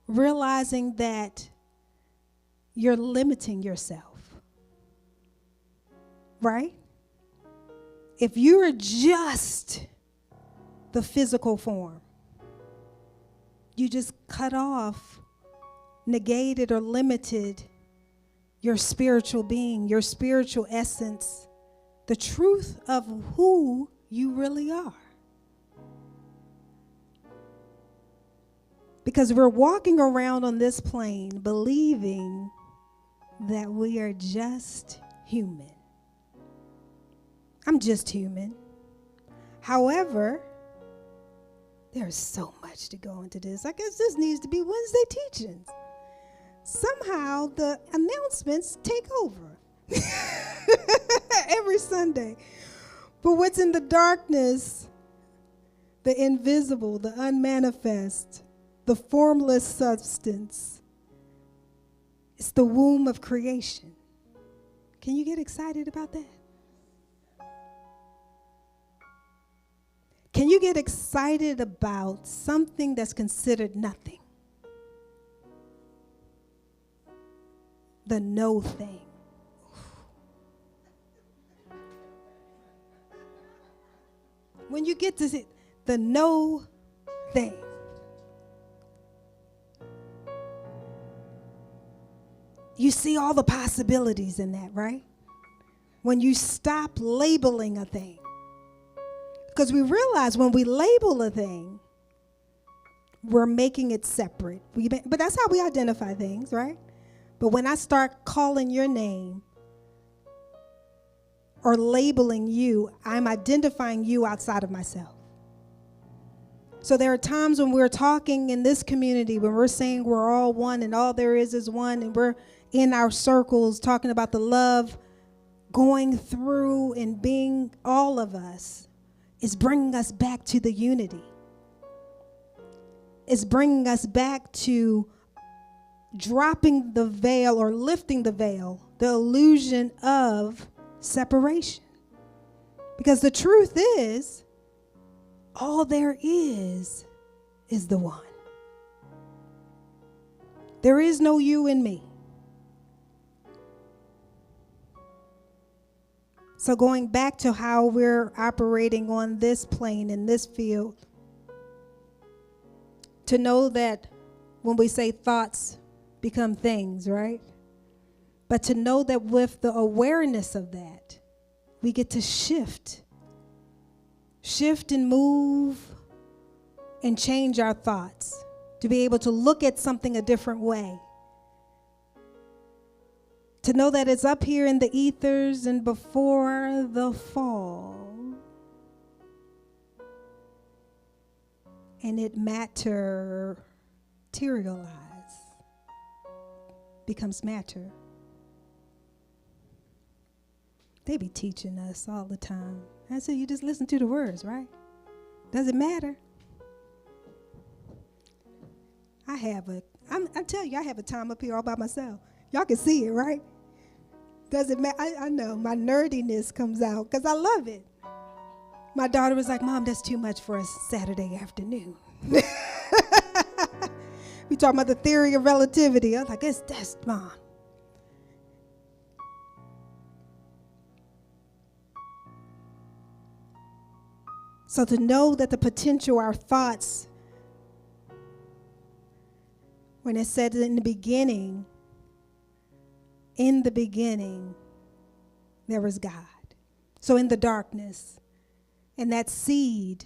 Realizing that you're limiting yourself, right? If you're just the physical form, you just cut off, negated or limited your spiritual being, your spiritual essence, the truth of who you really are. Because we're walking around on this plane believing that we are just human. I'm just human. However, there's so much to go into this. I guess this needs to be Wednesday teachings. Somehow the announcements take over every Sunday. But what's in the darkness, the invisible, the unmanifest, the formless substance, it's the womb of creation. Can you get excited about that? Can you get excited about something that's considered nothing? The no thing. When you get to see the no thing, you see all the possibilities in that, right? When you stop labeling a thing. Because we realize when we label a thing, we're making it separate. But that's how we identify things, right? But when I start calling your name or labeling you, I'm identifying you outside of myself. So there are times when we're talking in this community, when we're saying we're all one and all there is one, and we're in our circles talking about the love going through and being all of us, is bringing us back to the unity. It's bringing us back to dropping the veil or lifting the veil, the illusion of separation. Because the truth is, all there is the one. There is no you and me. So going back to how we're operating on this plane, in this field, to know that when we say thoughts become things, right? But to know that with the awareness of that, we get to shift and move and change our thoughts, to be able to look at something a different way. To know that it's up here in the ethers and before the fall. And it materialize, becomes matter. They be teaching us all the time. I said, you just listen to the words, right? Does it matter? I tell you, I have a time up here all by myself. Y'all can see it, right? Does it matter? I know my nerdiness comes out because I love it. My daughter was like, Mom, that's too much for a Saturday afternoon. We talking about the theory of relativity. I was like, that's Mom. So to know that the potential, our thoughts, when it said in the beginning, there was God. So in the darkness, and that seed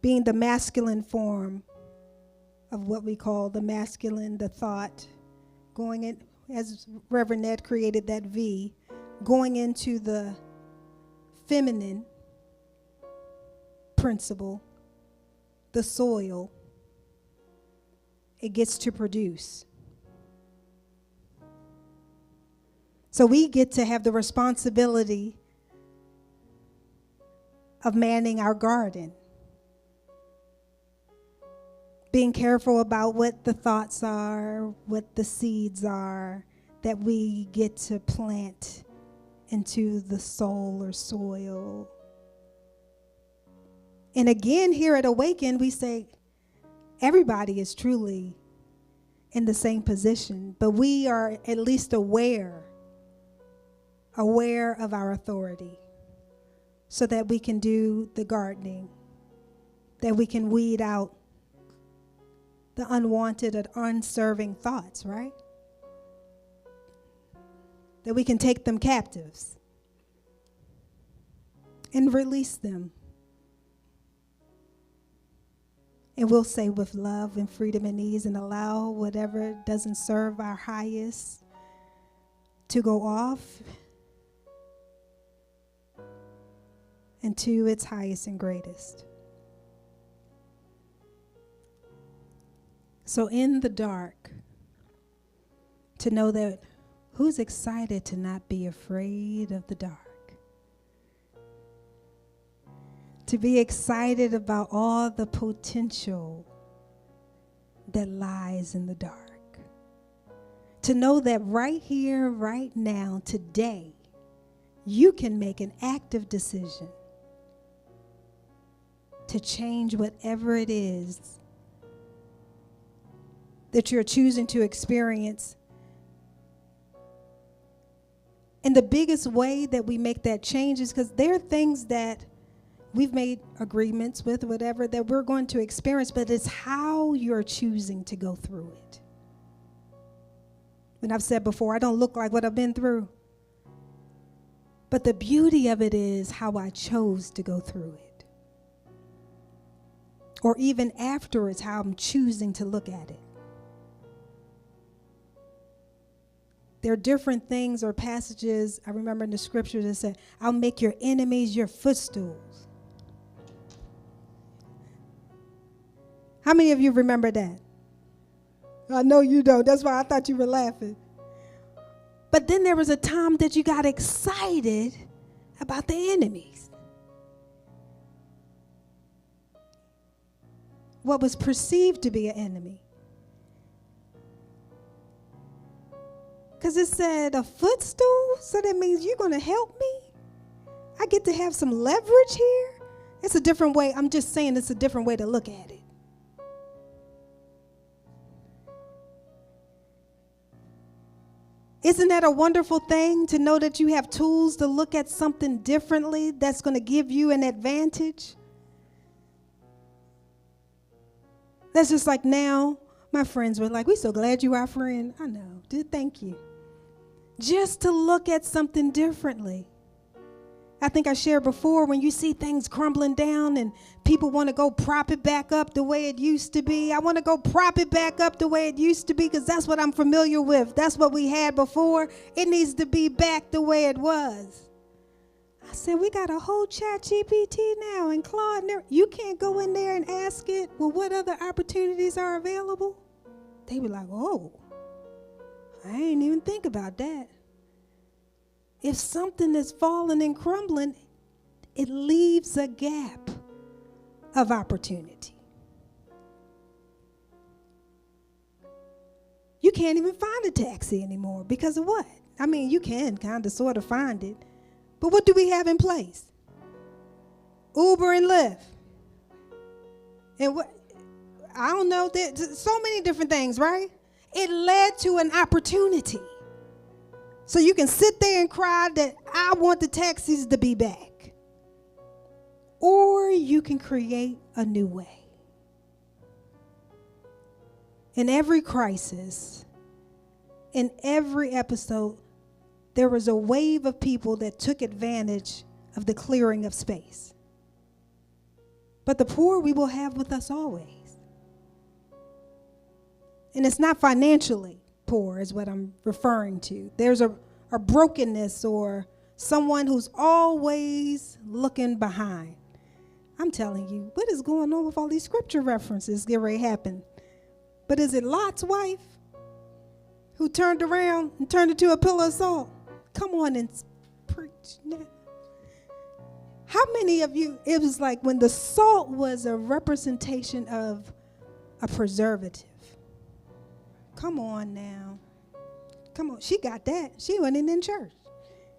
being the masculine form of what we call the masculine, the thought, going in, as Reverend Ned created that V, going into the feminine principle, the soil, it gets to produce. So we get to have the responsibility of manning our garden, being careful about what the thoughts are, what the seeds are that we get to plant into the soul or soil. And again, here at Awaken, we say everybody is truly in the same position, but we are at least aware of our authority so that we can do the gardening, that we can weed out the unwanted and unserving thoughts, right? That we can take them captives and release them. And we'll say with love and freedom and ease, and allow whatever doesn't serve our highest to go off into its highest and greatest. So in the dark, to know that who's excited to not be afraid of the dark? To be excited about all the potential that lies in the dark. To know that right here, right now, today, you can make an active decision to change whatever it is that you're choosing to experience. And the biggest way that we make that change is because there are things that we've made agreements with, whatever, that we're going to experience, but it's how you're choosing to go through it. And I've said before, I don't look like what I've been through. But the beauty of it is how I chose to go through it. Or even afterwards, how I'm choosing to look at it. There are different things or passages, I remember in the scriptures that said, I'll make your enemies your footstools. How many of you remember that? I know you don't. That's why I thought you were laughing. But then there was a time that you got excited about the enemies. What was perceived to be an enemy. Because it said a footstool, so that means you're going to help me? I get to have some leverage here? It's a different way. I'm just saying it's a different way to look at it. Isn't that a wonderful thing to know that you have tools to look at something differently that's going to give you an advantage? That's just like now, my friends were like, "We're so glad you are our friend." I know. Thank you. Just to look at something differently. I think I shared before, when you see things crumbling down and people want to go prop it back up the way it used to be. I want to go prop it back up the way it used to be because that's what I'm familiar with. That's what we had before. It needs to be back the way it was. I said, we got a whole ChatGPT now and Claude. You can't go in there and ask it, well, what other opportunities are available? They were like, oh, I ain't even think about that. If something is falling and crumbling, it leaves a gap of opportunity. You can't even find a taxi anymore because of what? I mean, you can kind of sort of find it. But what do we have in place? Uber and Lyft. And what? I don't know. There's so many different things, right? It led to an opportunity. So you can sit there and cry that I want the taxis to be back. Or you can create a new way. In every crisis, in every episode, there was a wave of people that took advantage of the clearing of space. But the poor we will have with us always. And it's not financially poor is what I'm referring to. There's a brokenness or someone who's always looking behind. I'm telling you, what is going on with all these scripture references get ready to happen? But is it Lot's wife who turned around and turned into a pillar of salt? Come on and preach now. How many of you, it was like when the salt was a representation of a preservative. Come on now. Come on. She got that. She went in church.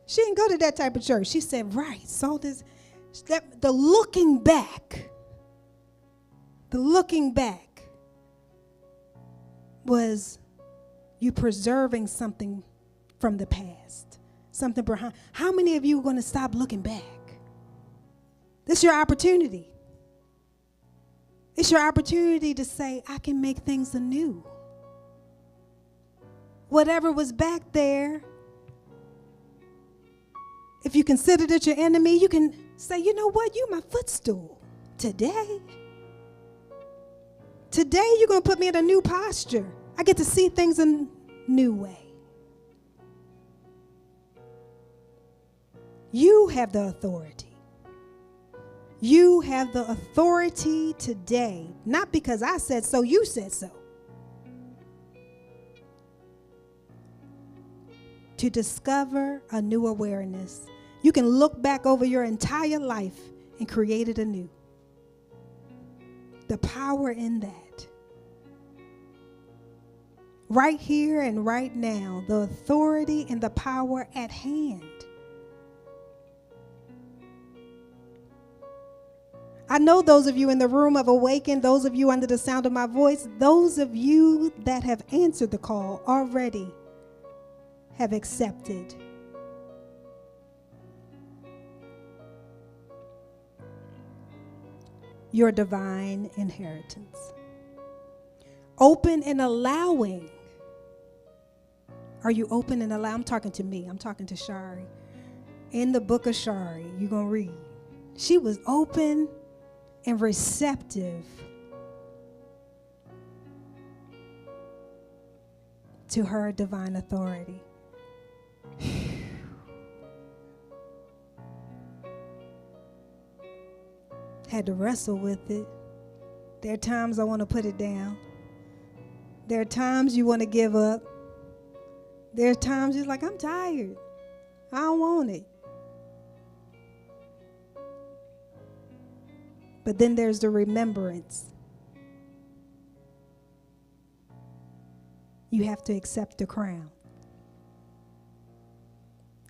She didn't go to that type of church. She said, right, salt is, the looking back was you preserving something from the past, something behind. How many of you are going to stop looking back? This is your opportunity. It's your opportunity to say, I can make things anew. Whatever was back there, if you considered it your enemy, you can say, you know what? You're my footstool today. Today, you're going to put me in a new posture. I get to see things in a new way. You have the authority. You have the authority today, not because I said so, you said so. To discover a new awareness. You can look back over your entire life and create it anew. The power in that. Right here and right now, the authority and the power at hand. I know those of you in the room of Awaken, those of you under the sound of my voice, those of you that have answered the call already have accepted. Your divine inheritance. Open and allowing. Are you open and allowing? I'm talking to me. I'm talking to Shari. In the book of Shari, you're going to read. She was open and receptive to her divine authority. Had to wrestle with it. There are times I want to put it down. There are times you want to give up. There are times you're like, I'm tired. I don't want it. But then there's the remembrance. You have to accept the crown.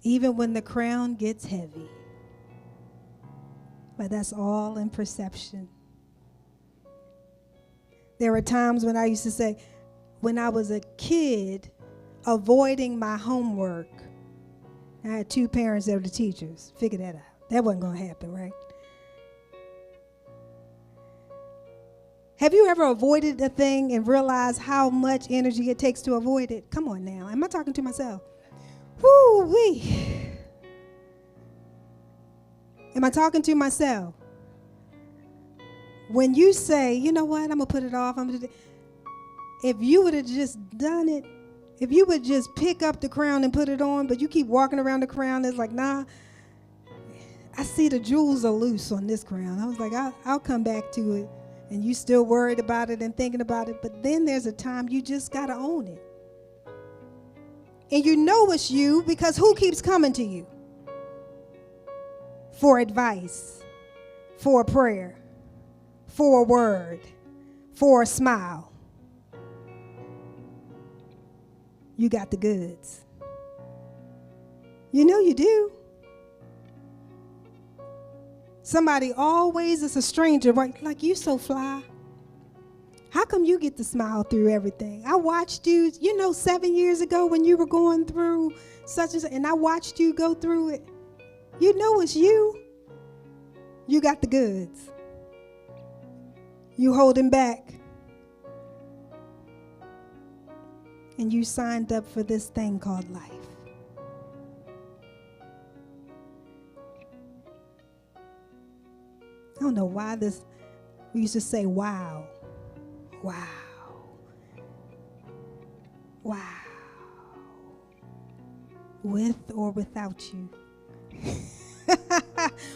Even when the crown gets heavy. But that's all in perception. There were times when I used to say, when I was a kid, avoiding my homework. I had 2 parents that were the teachers. Figure that out. That wasn't going to happen, right? Have you ever avoided a thing and realized how much energy it takes to avoid it? Come on now. Am I talking to myself? Woo-wee. Am I talking to myself? When you say, you know what, I'm going to put it off. If you would have just done it, if you would just pick up the crown and put it on, but you keep walking around the crown, it's like, nah, I see the jewels are loose on this crown. I was like, I'll come back to it. And you still worried about it and thinking about it. But then there's a time you just got to own it. And you know it's you because who keeps coming to you? For advice, for a prayer, for a word, for a smile. You got the goods. You know you do. Somebody always is a stranger, right? Like, you so fly. How come you get to smile through everything? I watched you, 7 years ago when you were going through such and I watched you go through it. You know it's you. You got the goods. You holding back. And you signed up for this thing called life. I don't know why we used to say, wow, wow, wow, with or without you.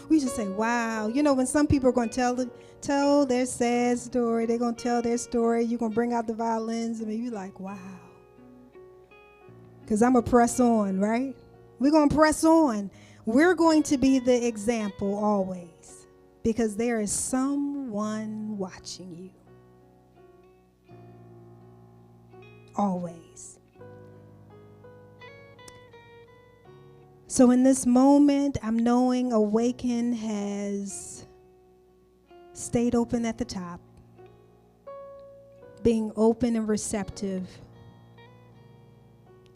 We used to say, wow. When some people are going to tell their sad story, they're going to tell their story, you're going to bring out the violins, and you're like, wow. Because I'm going to press on, right? We're going to press on. We're going to be the example always. Because there is someone watching you. Always. So in this moment, I'm knowing Awaken has stayed open at the top. Being open and receptive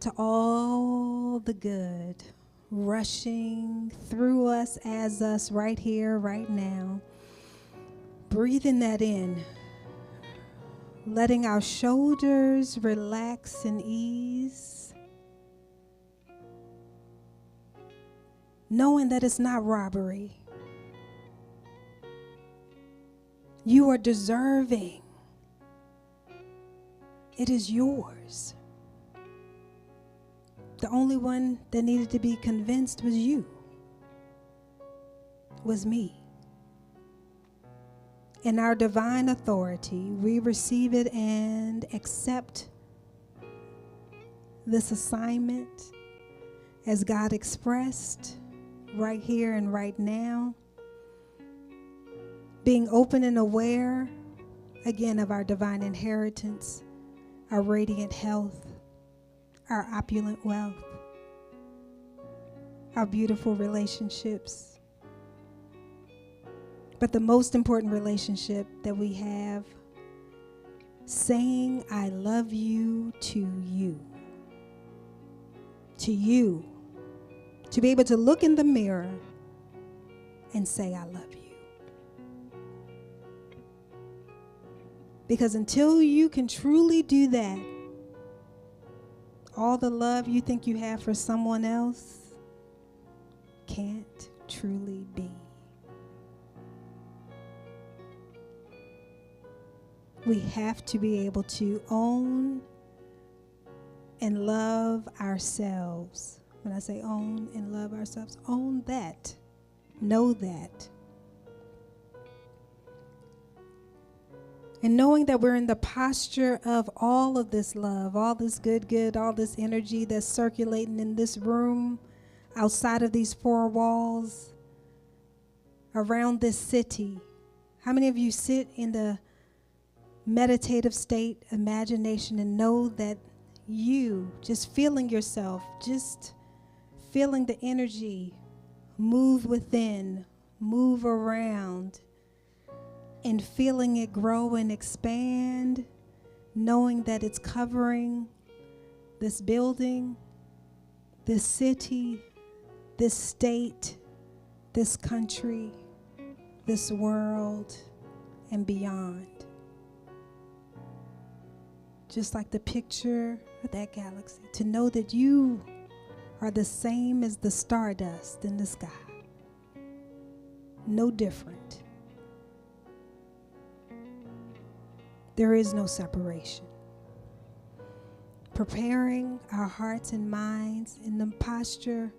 to all the good rushing through us, as us, right here, right now. Breathing that in. Letting our shoulders relax and ease. Knowing that it's not robbery. You are deserving. It is yours. The only one that needed to be convinced was you, was me. In our divine authority, we receive it and accept this assignment as God expressed right here and right now. Being open and aware, again, of our divine inheritance, our radiant health, our opulent wealth, our beautiful relationships. But the most important relationship that we have, saying I love you to you. To you. To be able to look in the mirror and say I love you. Because until you can truly do that, all the love you think you have for someone else can't truly be. We have to be able to own and love ourselves. When I say own and love ourselves, own that. Know that. And knowing that we're in the posture of all of this love, all this good, all this energy that's circulating in this room, outside of these 4 walls, around this city. How many of you sit in the meditative state, imagination, and know that you, just feeling yourself, just feeling the energy move within, move around, and feeling it grow and expand, knowing that it's covering this building, this city, this state, this country, this world, and beyond. Just like the picture of that galaxy, to know that you are the same as the stardust in the sky. No different. There is no separation. Preparing our hearts and minds in the posture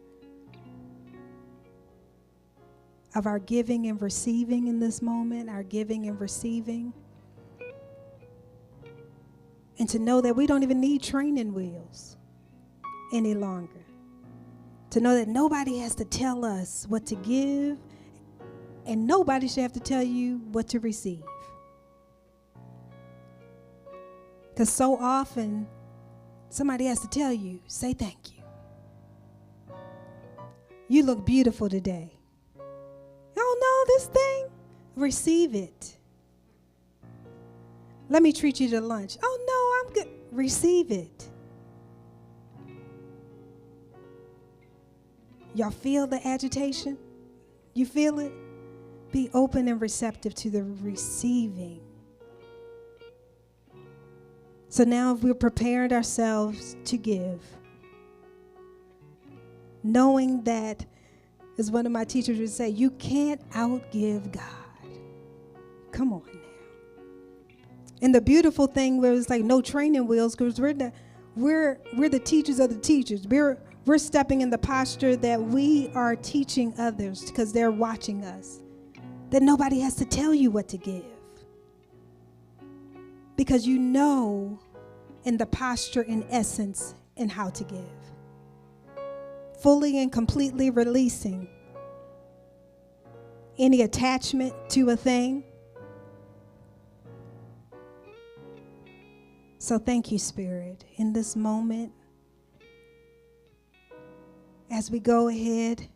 of our giving and receiving in this moment, our giving and receiving. And to know that we don't even need training wheels any longer. To know that nobody has to tell us what to give, and nobody should have to tell you what to receive. Because so often, somebody has to tell you, say thank you. You look beautiful today. Oh no, this thing, receive it. Let me treat you to lunch. Oh no, I'm good. Receive it. Y'all feel the agitation? You feel it? Be open and receptive to the receiving. So now we're prepared ourselves to give, knowing that, as one of my teachers would say, you can't outgive God. Come on now. And the beautiful thing where it's like no training wheels, because we're the teachers of the teachers. We're stepping in the posture that we are teaching others because they're watching us. That nobody has to tell you what to give. Because you know in the posture, in essence, and how to give. Fully and completely releasing any attachment to a thing. So thank you, Spirit, in this moment. As we go ahead,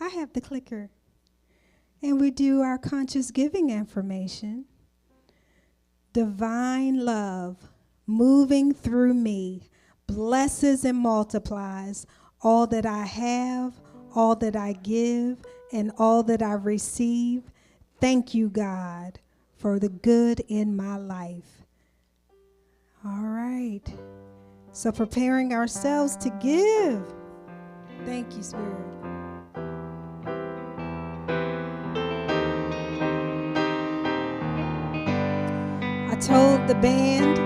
I have the clicker. And we do our conscious giving affirmation. Divine love moving through me blesses and multiplies all that I have, all that I give, and all that I receive. Thank you, God, for the good in my life. All right. So preparing ourselves to give. Thank you, Spirit. I told the band,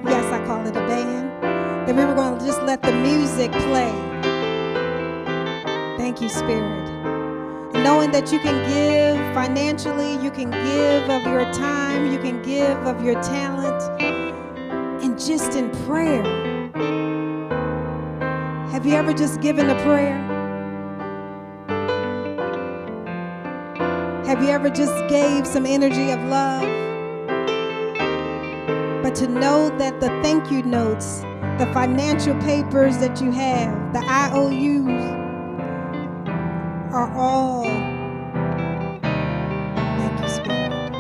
yes, I call it a band, that we were going to just let the music play. Thank you, Spirit. Knowing that you can give financially, you can give of your time, you can give of your talent, and just in prayer. Have you ever just given a prayer? Have you ever just gave some energy of love? But to know that the thank you notes, the financial papers that you have, the IOUs are all, thank you, Spirit,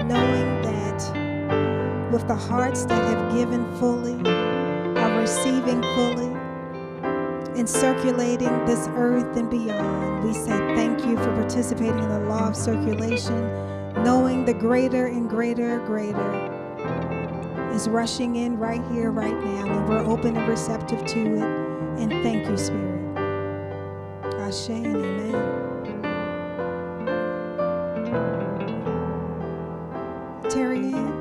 knowing that with the hearts that have given fully, are receiving fully, and circulating this earth and beyond, we say thank you for participating in the law of circulation, knowing the greater and greater is rushing in right here, right now, and we're open and receptive to it. And thank you, Spirit. Ashe and amen. Terry Ann.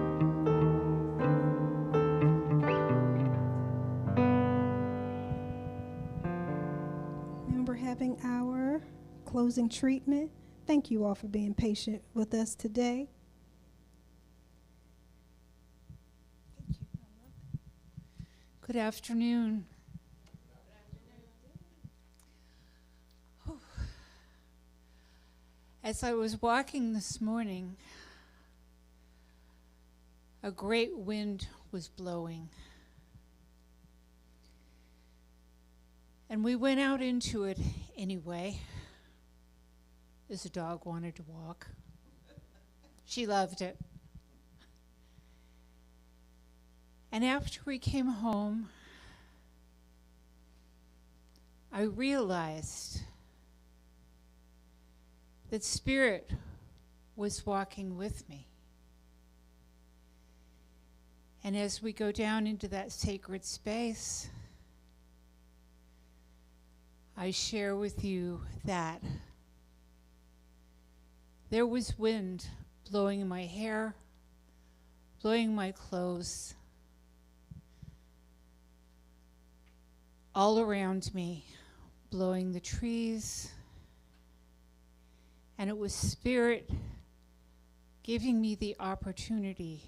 And we're having our closing treatment. Thank you all for being patient with us today. Good afternoon. As I was walking this morning, a great wind was blowing. And we went out into it anyway, as the dog wanted to walk. She loved it. And after we came home, I realized that Spirit was walking with me. And as we go down into that sacred space, I share with you that there was wind blowing in my hair, blowing my clothes, all around me, blowing the trees. And it was Spirit giving me the opportunity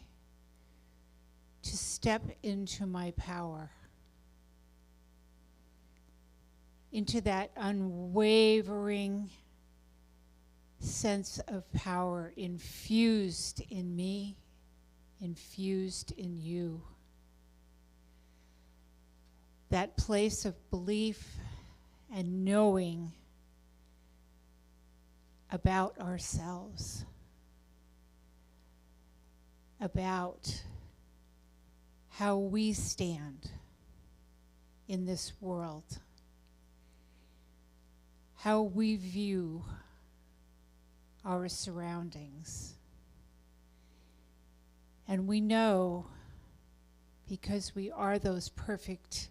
to step into my power, into that unwavering sense of power infused in me, infused in you. That place of belief and knowing about ourselves, about how we stand in this world, how we view our surroundings. And we know, because we are those perfect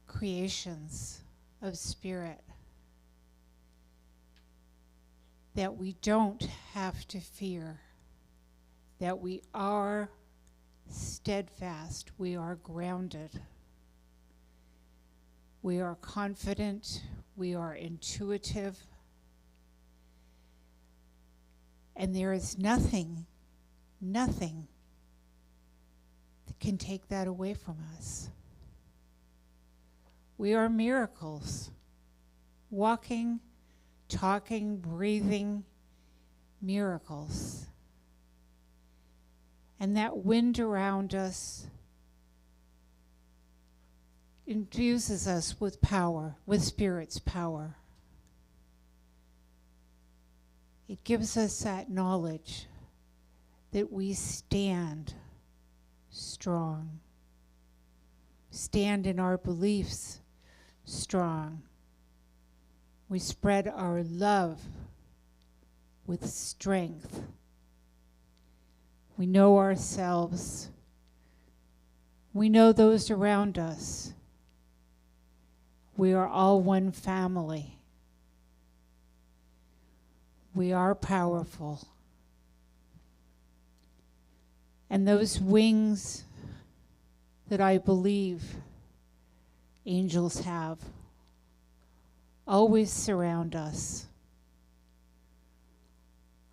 creations of Spirit, that we don't have to fear, that we are steadfast, we are grounded, we are confident, we are intuitive, and there is nothing that can take that away from us. We are miracles, walking, talking, breathing miracles. And that wind around us infuses us with power, with Spirit's power. It gives us that knowledge that we stand strong, stand in our beliefs strong. We spread our love with strength. We know ourselves. We know those around us. We are all one family. We are powerful. And those wings that I believe angels have always surround us,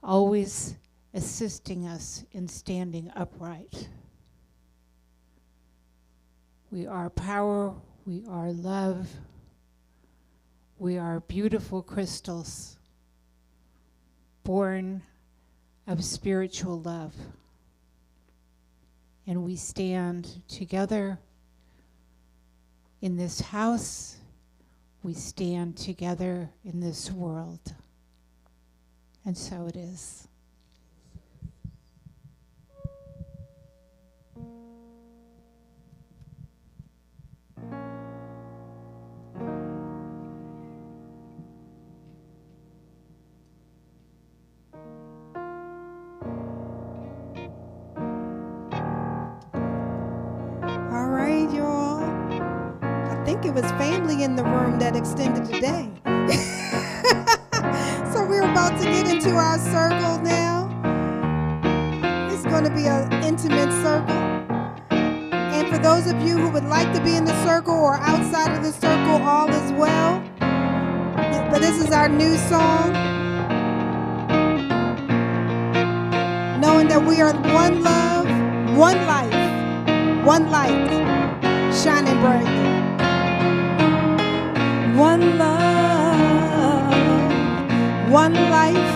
always assisting us in standing upright. We are power, we are love, we are beautiful crystals, born of spiritual love. And we stand together in this house, we stand together in this world. And so it is. All right, y'all. I think it was family in the room that extended the day. So we're about to get into our circle now. It's going to be an intimate circle. And for those of you who would like to be in the circle or outside of the circle, all is well. But this is our new song. Knowing that we are one love, one life, one light, shining brightly. One love, one life,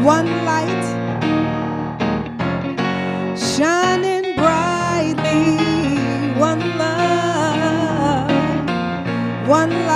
one light, shining brightly. One love, one life.